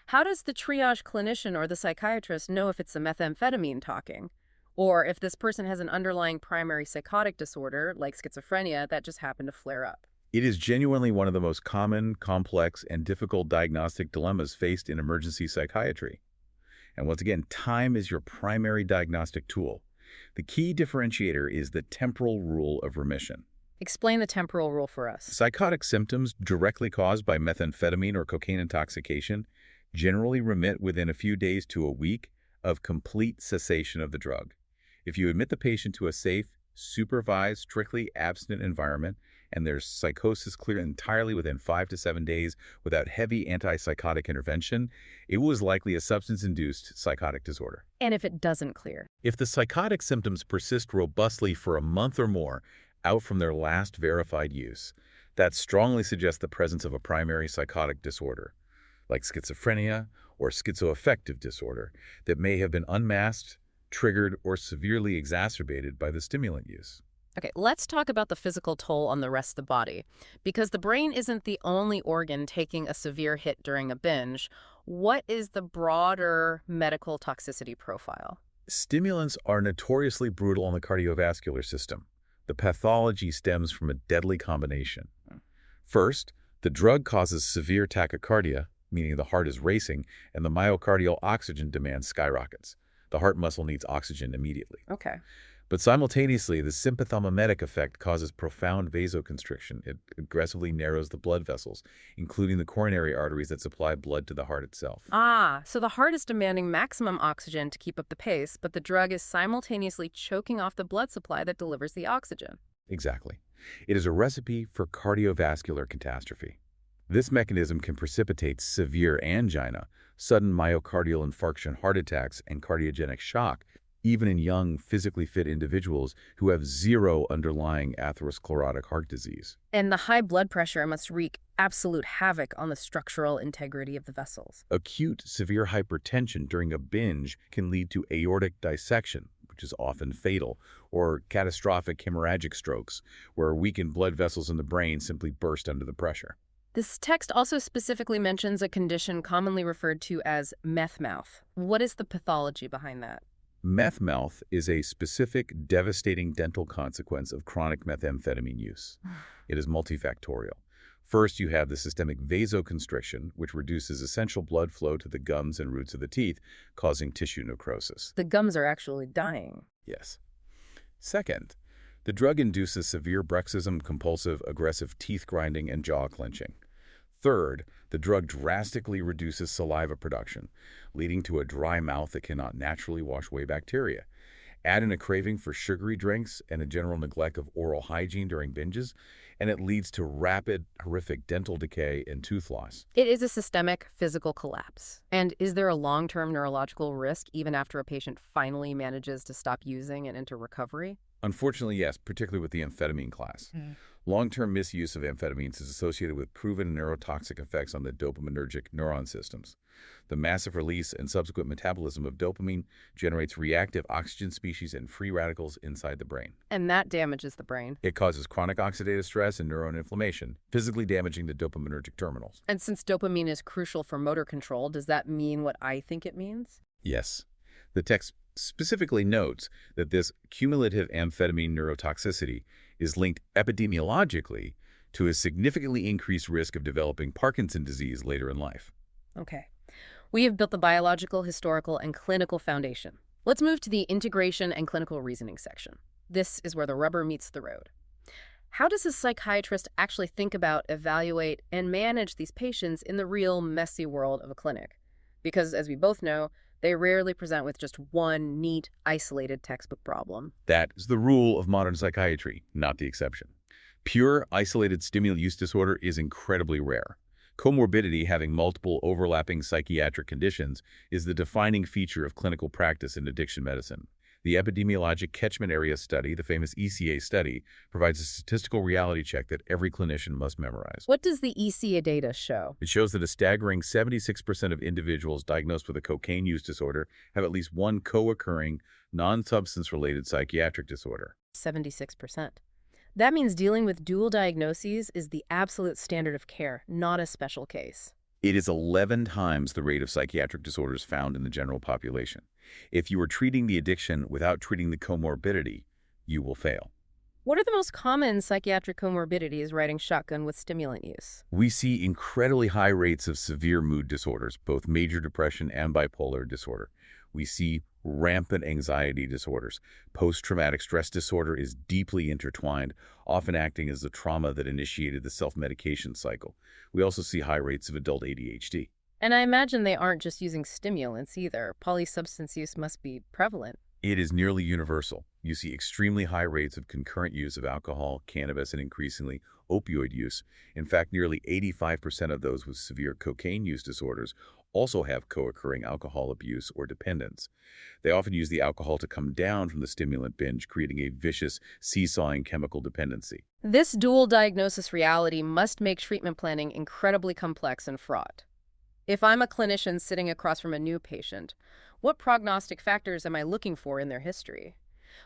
how does the triage clinician or the psychiatrist know if it's the methamphetamine talking? Or if this person has an underlying primary psychotic disorder, like schizophrenia, that just happened to flare up? It is genuinely one of the most common, complex, and difficult diagnostic dilemmas faced in emergency psychiatry. And once again, time is your primary diagnostic tool. The key differentiator is the temporal rule of remission. Explain the temporal rule for us. Psychotic symptoms directly caused by methamphetamine or cocaine intoxication generally remit within a few days to a week of complete cessation of the drug. If you admit the patient to a safe, supervised, strictly abstinent environment, and their psychosis clear entirely within 5 to 7 days without heavy antipsychotic intervention, it was likely a substance-induced psychotic disorder. And if it doesn't clear? If the psychotic symptoms persist robustly for a month or more out from their last verified use, that strongly suggests the presence of a primary psychotic disorder, like schizophrenia or schizoaffective disorder, that may have been unmasked, triggered, or severely exacerbated by the stimulant use. Okay, let's talk about the physical toll on the rest of the body. Because the brain isn't the only organ taking a severe hit during a binge, what is the broader medical toxicity profile? Stimulants are notoriously brutal on the cardiovascular system. The pathology stems from a deadly combination. First, the drug causes severe tachycardia, meaning the heart is racing, and the myocardial oxygen demand skyrockets. The heart muscle needs oxygen immediately. Okay. But simultaneously, the sympathomimetic effect causes profound vasoconstriction. It aggressively narrows the blood vessels, including the coronary arteries that supply blood to the heart itself. Ah, so the heart is demanding maximum oxygen to keep up the pace, but the drug is simultaneously choking off the blood supply that delivers the oxygen. Exactly. It is a recipe for cardiovascular catastrophe. This mechanism can precipitate severe angina, sudden myocardial infarction heart attacks, and cardiogenic shock, even in young, physically fit individuals who have zero underlying atherosclerotic heart disease. And the high blood pressure must wreak absolute havoc on the structural integrity of the vessels. Acute severe hypertension during a binge can lead to aortic dissection, which is often fatal, or catastrophic hemorrhagic strokes, where weakened blood vessels in the brain simply burst under the pressure. This text also specifically mentions a condition commonly referred to as meth mouth. What is the pathology behind that? Meth mouth is a specific, devastating dental consequence of chronic methamphetamine use. It is multifactorial. First, you have the systemic vasoconstriction, which reduces essential blood flow to the gums and roots of the teeth, causing tissue necrosis. The gums are actually dying. Yes. Second, the drug induces severe bruxism, compulsive, aggressive teeth grinding, and jaw clenching. Third, the drug drastically reduces saliva production, leading to a dry mouth that cannot naturally wash away bacteria. Add in a craving for sugary drinks and a general neglect of oral hygiene during binges, and it leads to rapid, horrific dental decay and tooth loss. It is a systemic physical collapse. And is there a long-term neurological risk even after a patient finally manages to stop using and enter recovery? Unfortunately, yes, particularly with the amphetamine class. Long-term misuse of amphetamines is associated with proven neurotoxic effects on the dopaminergic neuron systems. The massive release and subsequent metabolism of dopamine generates reactive oxygen species and free radicals inside the brain. And that damages the brain. It causes chronic oxidative stress and neuron inflammation, physically damaging the dopaminergic terminals. And since dopamine is crucial for motor control, does that mean what I think it means? Yes. The text specifically notes that this cumulative amphetamine neurotoxicity is linked epidemiologically to a significantly increased risk of developing Parkinson's disease later in life. Okay. We have built the biological, historical, and clinical foundation. Let's move to the integration and clinical reasoning section. This is where the rubber meets the road. How does a psychiatrist actually think about, evaluate, and manage these patients in the real messy world of a clinic? Because, as we both know, they rarely present with just one neat, isolated textbook problem. That is the rule of modern psychiatry, not the exception. Pure, isolated stimulant use disorder is incredibly rare. Comorbidity, having multiple overlapping psychiatric conditions, is the defining feature of clinical practice in addiction medicine. The epidemiologic catchment area study, the famous ECA study, provides a statistical reality check that every clinician must memorize. What does the ECA data show? It shows that a staggering 76% of individuals diagnosed with a cocaine use disorder have at least one co-occurring, non-substance-related psychiatric disorder. 76%. That means dealing with dual diagnoses is the absolute standard of care, not a special case. It is 11 times the rate of psychiatric disorders found in the general population. If you are treating the addiction without treating the comorbidity, you will fail. What are the most common psychiatric comorbidities riding shotgun with stimulant use? We see incredibly high rates of severe mood disorders, both major depression and bipolar disorder. We see rampant anxiety disorders. Post-traumatic stress disorder is deeply intertwined, often acting as the trauma that initiated the self-medication cycle. We also see high rates of adult ADHD. And I imagine they aren't just using stimulants either. Polysubstance use must be prevalent. It is nearly universal. You see extremely high rates of concurrent use of alcohol, cannabis, and increasingly opioid use. In fact, nearly 85% of those with severe cocaine use disorders also have co-occurring alcohol abuse or dependence. They often use the alcohol to come down from the stimulant binge, creating a vicious, seesawing chemical dependency. This dual diagnosis reality must make treatment planning incredibly complex and fraught. If I'm a clinician sitting across from a new patient, what prognostic factors am I looking for in their history?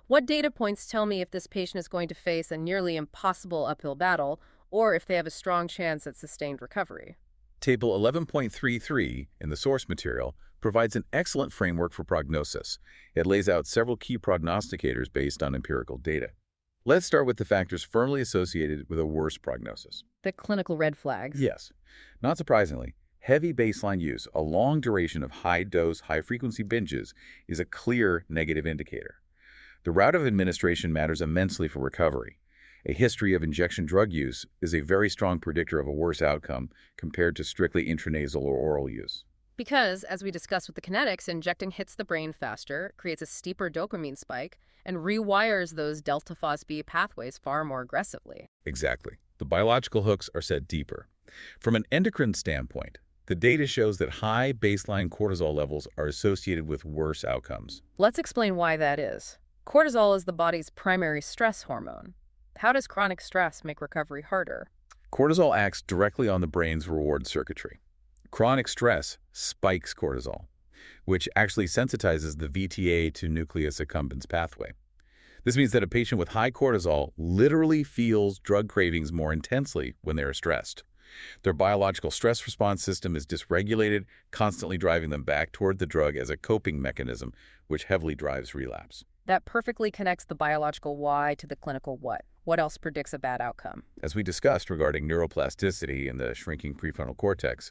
What data points tell me if this patient is going to face a nearly impossible uphill battle or if they have a strong chance at sustained recovery? Table 11.33 in the source material provides an excellent framework for prognosis. It lays out several key prognosticators based on empirical data. Let's start with the factors firmly associated with a worse prognosis. The clinical red flags. Yes. Not surprisingly, heavy baseline use, a long duration of high-dose, high-frequency binges, is a clear negative indicator. The route of administration matters immensely for recovery. A history of injection drug use is a very strong predictor of a worse outcome compared to strictly intranasal or oral use. Because, as we discussed with the kinetics, injecting hits the brain faster, creates a steeper dopamine spike, and rewires those delta FOSB pathways far more aggressively. Exactly. The biological hooks are set deeper. From an endocrine standpoint, the data shows that high baseline cortisol levels are associated with worse outcomes. Let's explain why that is. Cortisol is the body's primary stress hormone. How does chronic stress make recovery harder? Cortisol acts directly on the brain's reward circuitry. Chronic stress spikes cortisol, which actually sensitizes the VTA to nucleus accumbens pathway. This means that a patient with high cortisol literally feels drug cravings more intensely when they are stressed. Their biological stress response system is dysregulated, constantly driving them back toward the drug as a coping mechanism, which heavily drives relapse. That perfectly connects the biological why to the clinical what. What else predicts a bad outcome? As we discussed regarding neuroplasticity in the shrinking prefrontal cortex,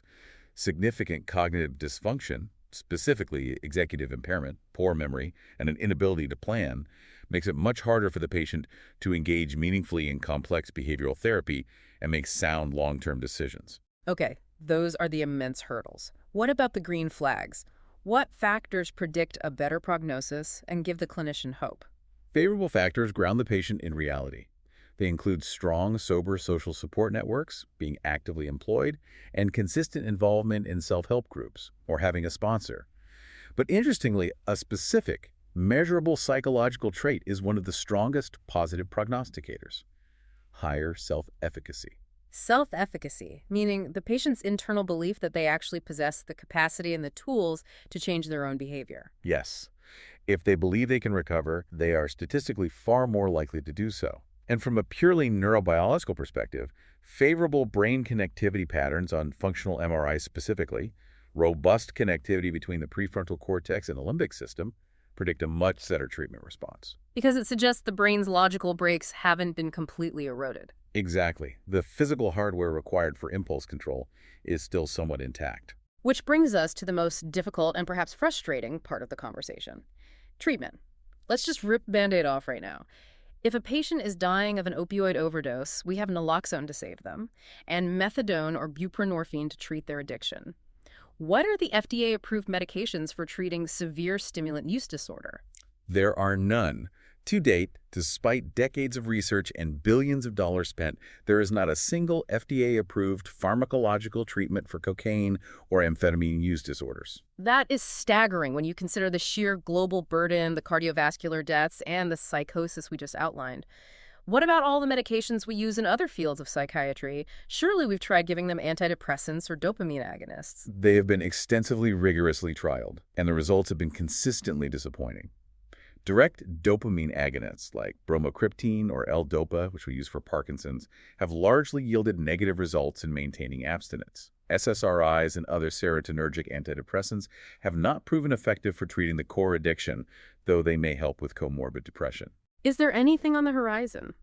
significant cognitive dysfunction, specifically executive impairment, poor memory, and an inability to plan, makes it much harder for the patient to engage meaningfully in complex behavioral therapy and make sound long-term decisions. Okay, those are the immense hurdles. What about the green flags? What factors predict a better prognosis and give the clinician hope? Favorable factors ground the patient in reality. They include strong, sober social support networks, being actively employed, and consistent involvement in self-help groups, or having a sponsor. But interestingly, a specific, measurable psychological trait is one of the strongest positive prognosticators: higher self-efficacy. Self-efficacy, meaning the patient's internal belief that they actually possess the capacity and the tools to change their own behavior. Yes. If they believe they can recover, they are statistically far more likely to do so. And from a purely neurobiological perspective, favorable brain connectivity patterns on functional MRI specifically, robust connectivity between the prefrontal cortex and the limbic system, predict a much better treatment response. Because it suggests the brain's logical brakes haven't been completely eroded. Exactly. The physical hardware required for impulse control is still somewhat intact. Which brings us to the most difficult and perhaps frustrating part of the conversation. Treatment. Let's just rip the Band-Aid off right now. If a patient is dying of an opioid overdose, we have naloxone to save them, and methadone or buprenorphine to treat their addiction. What are the FDA-approved medications for treating severe stimulant use disorder? There are none. To date, despite decades of research and billions of dollars spent, there is not a single FDA-approved pharmacological treatment for cocaine or amphetamine use disorders. That is staggering when you consider the sheer global burden, the cardiovascular deaths, and the psychosis we just outlined. What about all the medications we use in other fields of psychiatry? Surely we've tried giving them antidepressants or dopamine agonists. They have been extensively, rigorously trialed, and the results have been consistently disappointing. Direct dopamine agonists like bromocriptine or L-Dopa, which we use for Parkinson's, have largely yielded negative results in maintaining abstinence. SSRIs and other serotonergic antidepressants have not proven effective for treating the core addiction, though they may help with comorbid depression. Is there anything on the horizon?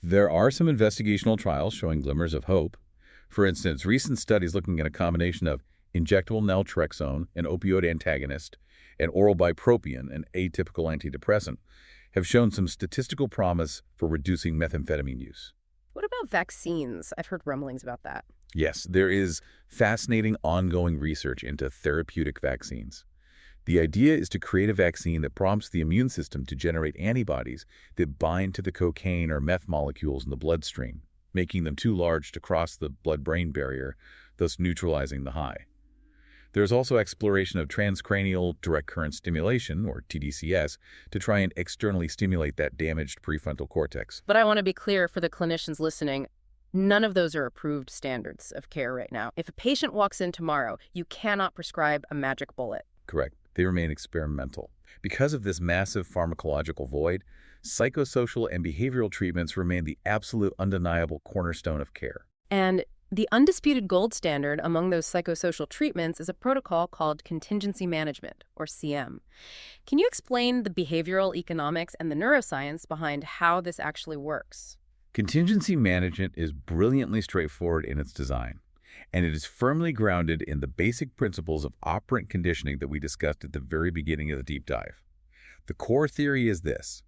There are some investigational trials showing glimmers of hope. For instance, recent studies looking at a combination of injectable naltrexone, an opioid antagonist, and oral bupropion, an atypical antidepressant, have shown some statistical promise for reducing methamphetamine use. What about vaccines? I've heard rumblings about that. Yes, there is fascinating ongoing research into therapeutic vaccines. The idea is to create a vaccine that prompts the immune system to generate antibodies that bind to the cocaine or meth molecules in the bloodstream, making them too large to cross the blood-brain barrier, thus neutralizing the high. There's also exploration of transcranial direct current stimulation, or TDCS, to try and externally stimulate that damaged prefrontal cortex. But I want to be clear for the clinicians listening, none of those are approved standards of care right now. If a patient walks in tomorrow, you cannot prescribe a magic bullet. Correct. They remain experimental. Because of this massive pharmacological void, psychosocial and behavioral treatments remain the absolute undeniable cornerstone of care. And the undisputed gold standard among those psychosocial treatments is a protocol called contingency management, or CM. Can you explain the behavioral economics and the neuroscience behind how this actually works? Contingency management is brilliantly straightforward in its design, and it is firmly grounded in the basic principles of operant conditioning that we discussed at the very beginning of the deep dive. The core theory is this.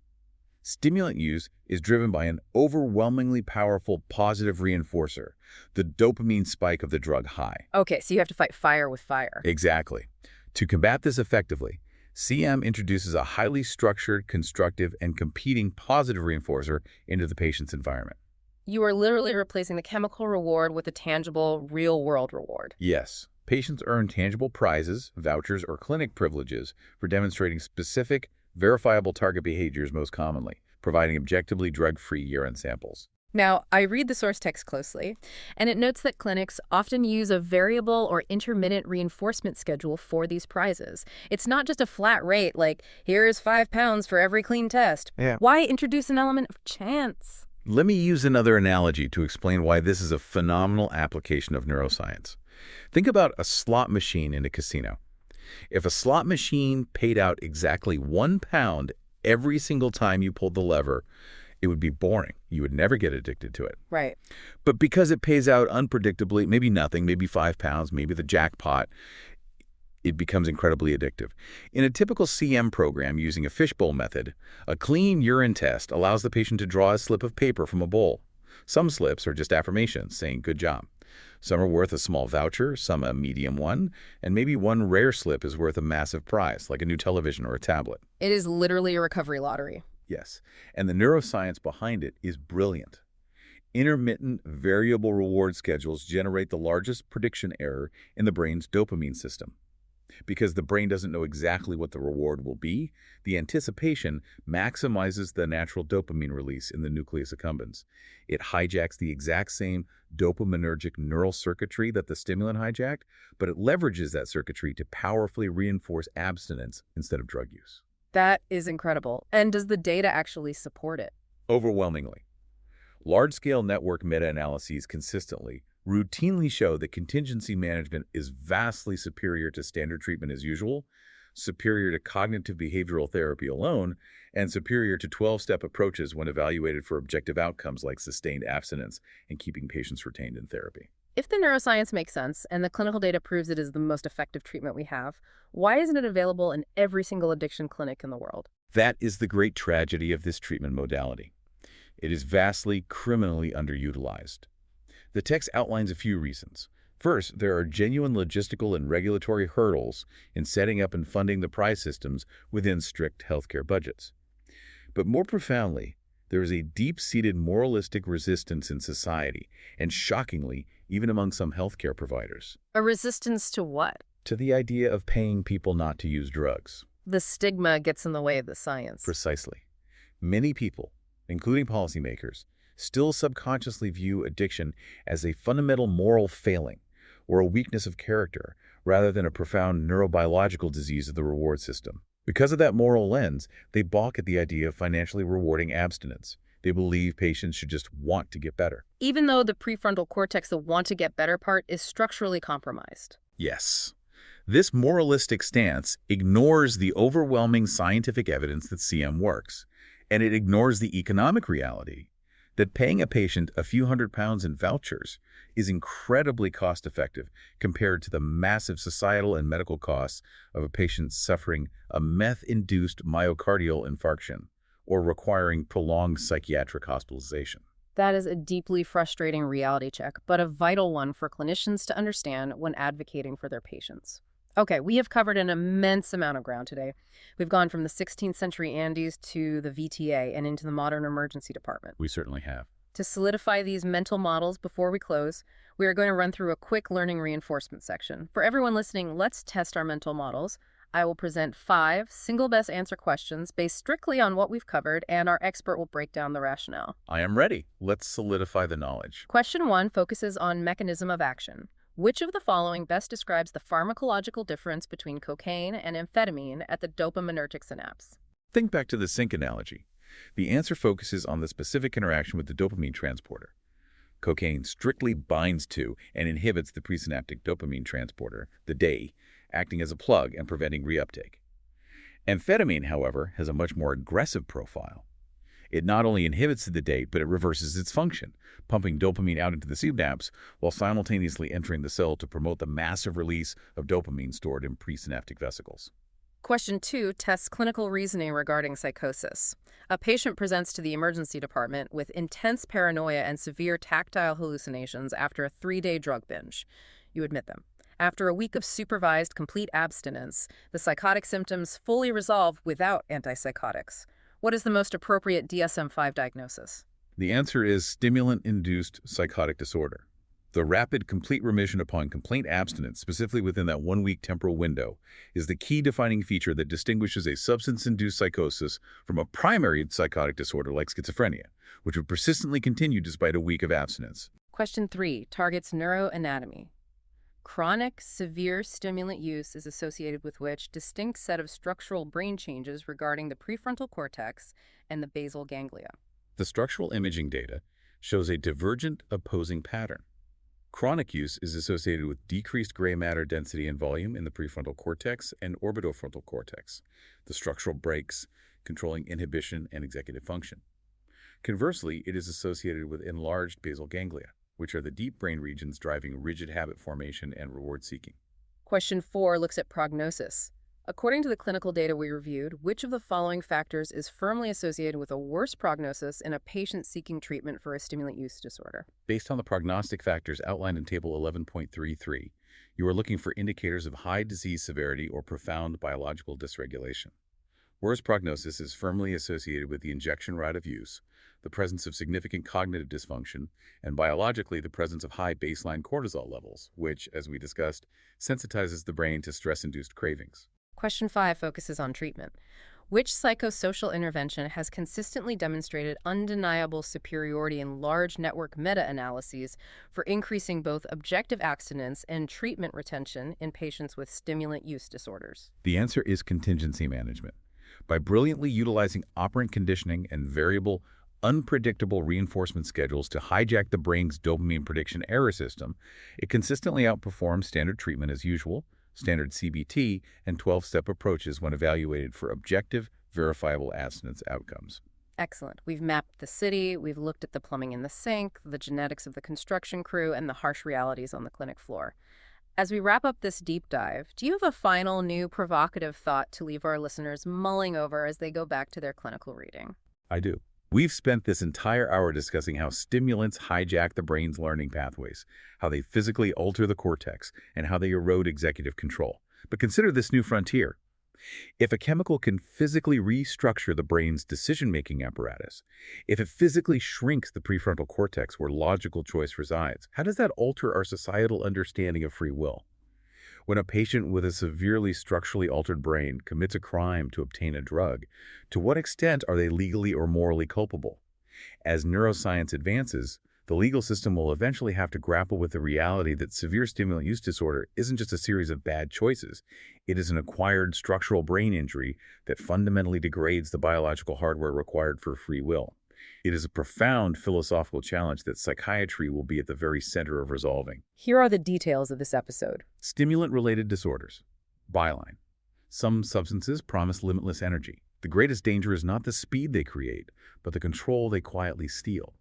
Stimulant use is driven by an overwhelmingly powerful positive reinforcer, the dopamine spike of the drug high. Okay, so you have to fight fire with fire. Exactly. To combat this effectively, CM introduces a highly structured, constructive, and competing positive reinforcer into the patient's environment. You are literally replacing the chemical reward with a tangible, real-world reward. Yes. Patients earn tangible prizes, vouchers, or clinic privileges for demonstrating specific, verifiable target behaviors most commonly, providing objectively drug-free urine samples. Now, I read the source text closely, and it notes that clinics often use a variable or intermittent reinforcement schedule for these prizes. It's not just a flat rate, like, here's 5 pounds for every clean test. Yeah. Why introduce an element of chance? Let me use another analogy to explain why this is a phenomenal application of neuroscience. Think about a slot machine in a casino. If a slot machine paid out exactly 1 pound every single time you pulled the lever, it would be boring. You would never get addicted to it. Right. But because it pays out unpredictably, maybe nothing, maybe 5 pounds, maybe the jackpot, it becomes incredibly addictive. In a typical CM program using a fishbowl method, a clean urine test allows the patient to draw a slip of paper from a bowl. Some slips are just affirmations saying good job. Some are worth a small voucher, some a medium one, and maybe one rare slip is worth a massive prize, like a new television or a tablet. It is literally a recovery lottery. Yes, and the neuroscience behind it is brilliant. Intermittent variable reward schedules generate the largest prediction error in the brain's dopamine system. Because the brain doesn't know exactly what the reward will be, the anticipation maximizes the natural dopamine release in the nucleus accumbens. It hijacks the exact same dopaminergic neural circuitry that the stimulant hijacked, but it leverages that circuitry to powerfully reinforce abstinence instead of drug use. That is incredible. And does the data actually support it? Overwhelmingly. Large-scale network meta-analyses consistently, routinely show that contingency management is vastly superior to standard treatment as usual, superior to cognitive behavioral therapy alone, and superior to 12-step approaches when evaluated for objective outcomes like sustained abstinence and keeping patients retained in therapy. If the neuroscience makes sense and the clinical data proves it is the most effective treatment we have, why isn't it available in every single addiction clinic in the world? That is the great tragedy of this treatment modality. It is vastly criminally underutilized. The text outlines a few reasons. First, there are genuine logistical and regulatory hurdles in setting up and funding the prize systems within strict healthcare budgets. But more profoundly, there is a deep-seated moralistic resistance in society, and shockingly, even among some healthcare providers. A resistance to what? To the idea of paying people not to use drugs. The stigma gets in the way of the science. Precisely. Many people, including policymakers, still subconsciously view addiction as a fundamental moral failing or a weakness of character rather than a profound neurobiological disease of the reward system. Because of that moral lens, they balk at the idea of financially rewarding abstinence. They believe patients should just want to get better. Even though the prefrontal cortex, the want to get better part, is structurally compromised. Yes. This moralistic stance ignores the overwhelming scientific evidence that CM works, and it ignores the economic reality that paying a patient a few £100s in vouchers is incredibly cost-effective compared to the massive societal and medical costs of a patient suffering a meth-induced myocardial infarction or requiring prolonged psychiatric hospitalization. That is a deeply frustrating reality check, but a vital one for clinicians to understand when advocating for their patients. Okay, we have covered an immense amount of ground today. We've gone from the 16th century Andes to the VTA and into the modern emergency department. We certainly have. To solidify these mental models before we close, we are going to run through a quick learning reinforcement section. For everyone listening, let's test our mental models. I will present 5 single best answer questions based strictly on what we've covered, and our expert will break down the rationale. I am ready. Let's solidify the knowledge. Question 1 focuses on mechanism of action. Which of the following best describes the pharmacological difference between cocaine and amphetamine at the dopaminergic synapse? Think back to the sink analogy. The answer focuses on the specific interaction with the dopamine transporter. Cocaine strictly binds to and inhibits the presynaptic dopamine transporter, the DAE, acting as a plug and preventing reuptake. Amphetamine, however, has a much more aggressive profile. It not only inhibits the DAE, but it reverses its function, pumping dopamine out into the synapse while simultaneously entering the cell to promote the massive release of dopamine stored in presynaptic vesicles. Question 2 tests clinical reasoning regarding psychosis. A patient presents to the emergency department with intense paranoia and severe tactile hallucinations after a 3-day drug binge. You admit them. After a week of supervised complete abstinence, the psychotic symptoms fully resolve without antipsychotics. What is the most appropriate DSM-5 diagnosis? The answer is stimulant-induced psychotic disorder. The rapid, complete remission upon complete abstinence, specifically within that 1-week temporal window, is the key defining feature that distinguishes a substance-induced psychosis from a primary psychotic disorder like schizophrenia, which would persistently continue despite a week of abstinence. Question 3 targets neuroanatomy. Chronic, severe stimulant use is associated with which distinct set of structural brain changes regarding the prefrontal cortex and the basal ganglia? The structural imaging data shows a divergent opposing pattern. Chronic use is associated with decreased gray matter density and volume in the prefrontal cortex and orbitofrontal cortex, the structural breaks controlling inhibition and executive function. Conversely, it is associated with enlarged basal ganglia, which are the deep brain regions driving rigid habit formation and reward seeking. Question 4 looks at prognosis. According to the clinical data we reviewed, which of the following factors is firmly associated with a worse prognosis in a patient seeking treatment for a stimulant use disorder? Based on the prognostic factors outlined in Table 11.33, you are looking for indicators of high disease severity or profound biological dysregulation. Worse prognosis is firmly associated with the injection route of use, the presence of significant cognitive dysfunction, and biologically the presence of high baseline cortisol levels, which, as we discussed, sensitizes the brain to stress-induced cravings. Question 5 focuses on treatment. Which psychosocial intervention has consistently demonstrated undeniable superiority in large network meta-analyses for increasing both objective abstinence and treatment retention in patients with stimulant use disorders? The answer is contingency management. By brilliantly utilizing operant conditioning and variable, unpredictable reinforcement schedules to hijack the brain's dopamine prediction error system, it consistently outperforms standard treatment as usual, standard CBT, and 12-step approaches when evaluated for objective, verifiable abstinence outcomes. Excellent. We've mapped the city, we've looked at the plumbing in the sink, the genetics of the construction crew, and the harsh realities on the clinic floor. As we wrap up this deep dive, do you have a final new provocative thought to leave our listeners mulling over as they go back to their clinical reading? I do. We've spent this entire hour discussing how stimulants hijack the brain's learning pathways, how they physically alter the cortex, and how they erode executive control. But consider this new frontier. If a chemical can physically restructure the brain's decision-making apparatus, if it physically shrinks the prefrontal cortex where logical choice resides, how does that alter our societal understanding of free will? When a patient with a severely structurally altered brain commits a crime to obtain a drug, to what extent are they legally or morally culpable? As neuroscience advances, the legal system will eventually have to grapple with the reality that severe stimulant use disorder isn't just a series of bad choices. It is an acquired structural brain injury that fundamentally degrades the biological hardware required for free will. It is a profound philosophical challenge that psychiatry will be at the very center of resolving. Here are the details of this episode. Stimulant-related disorders. Byline. Some substances promise limitless energy. The greatest danger is not the speed they create, but the control they quietly steal.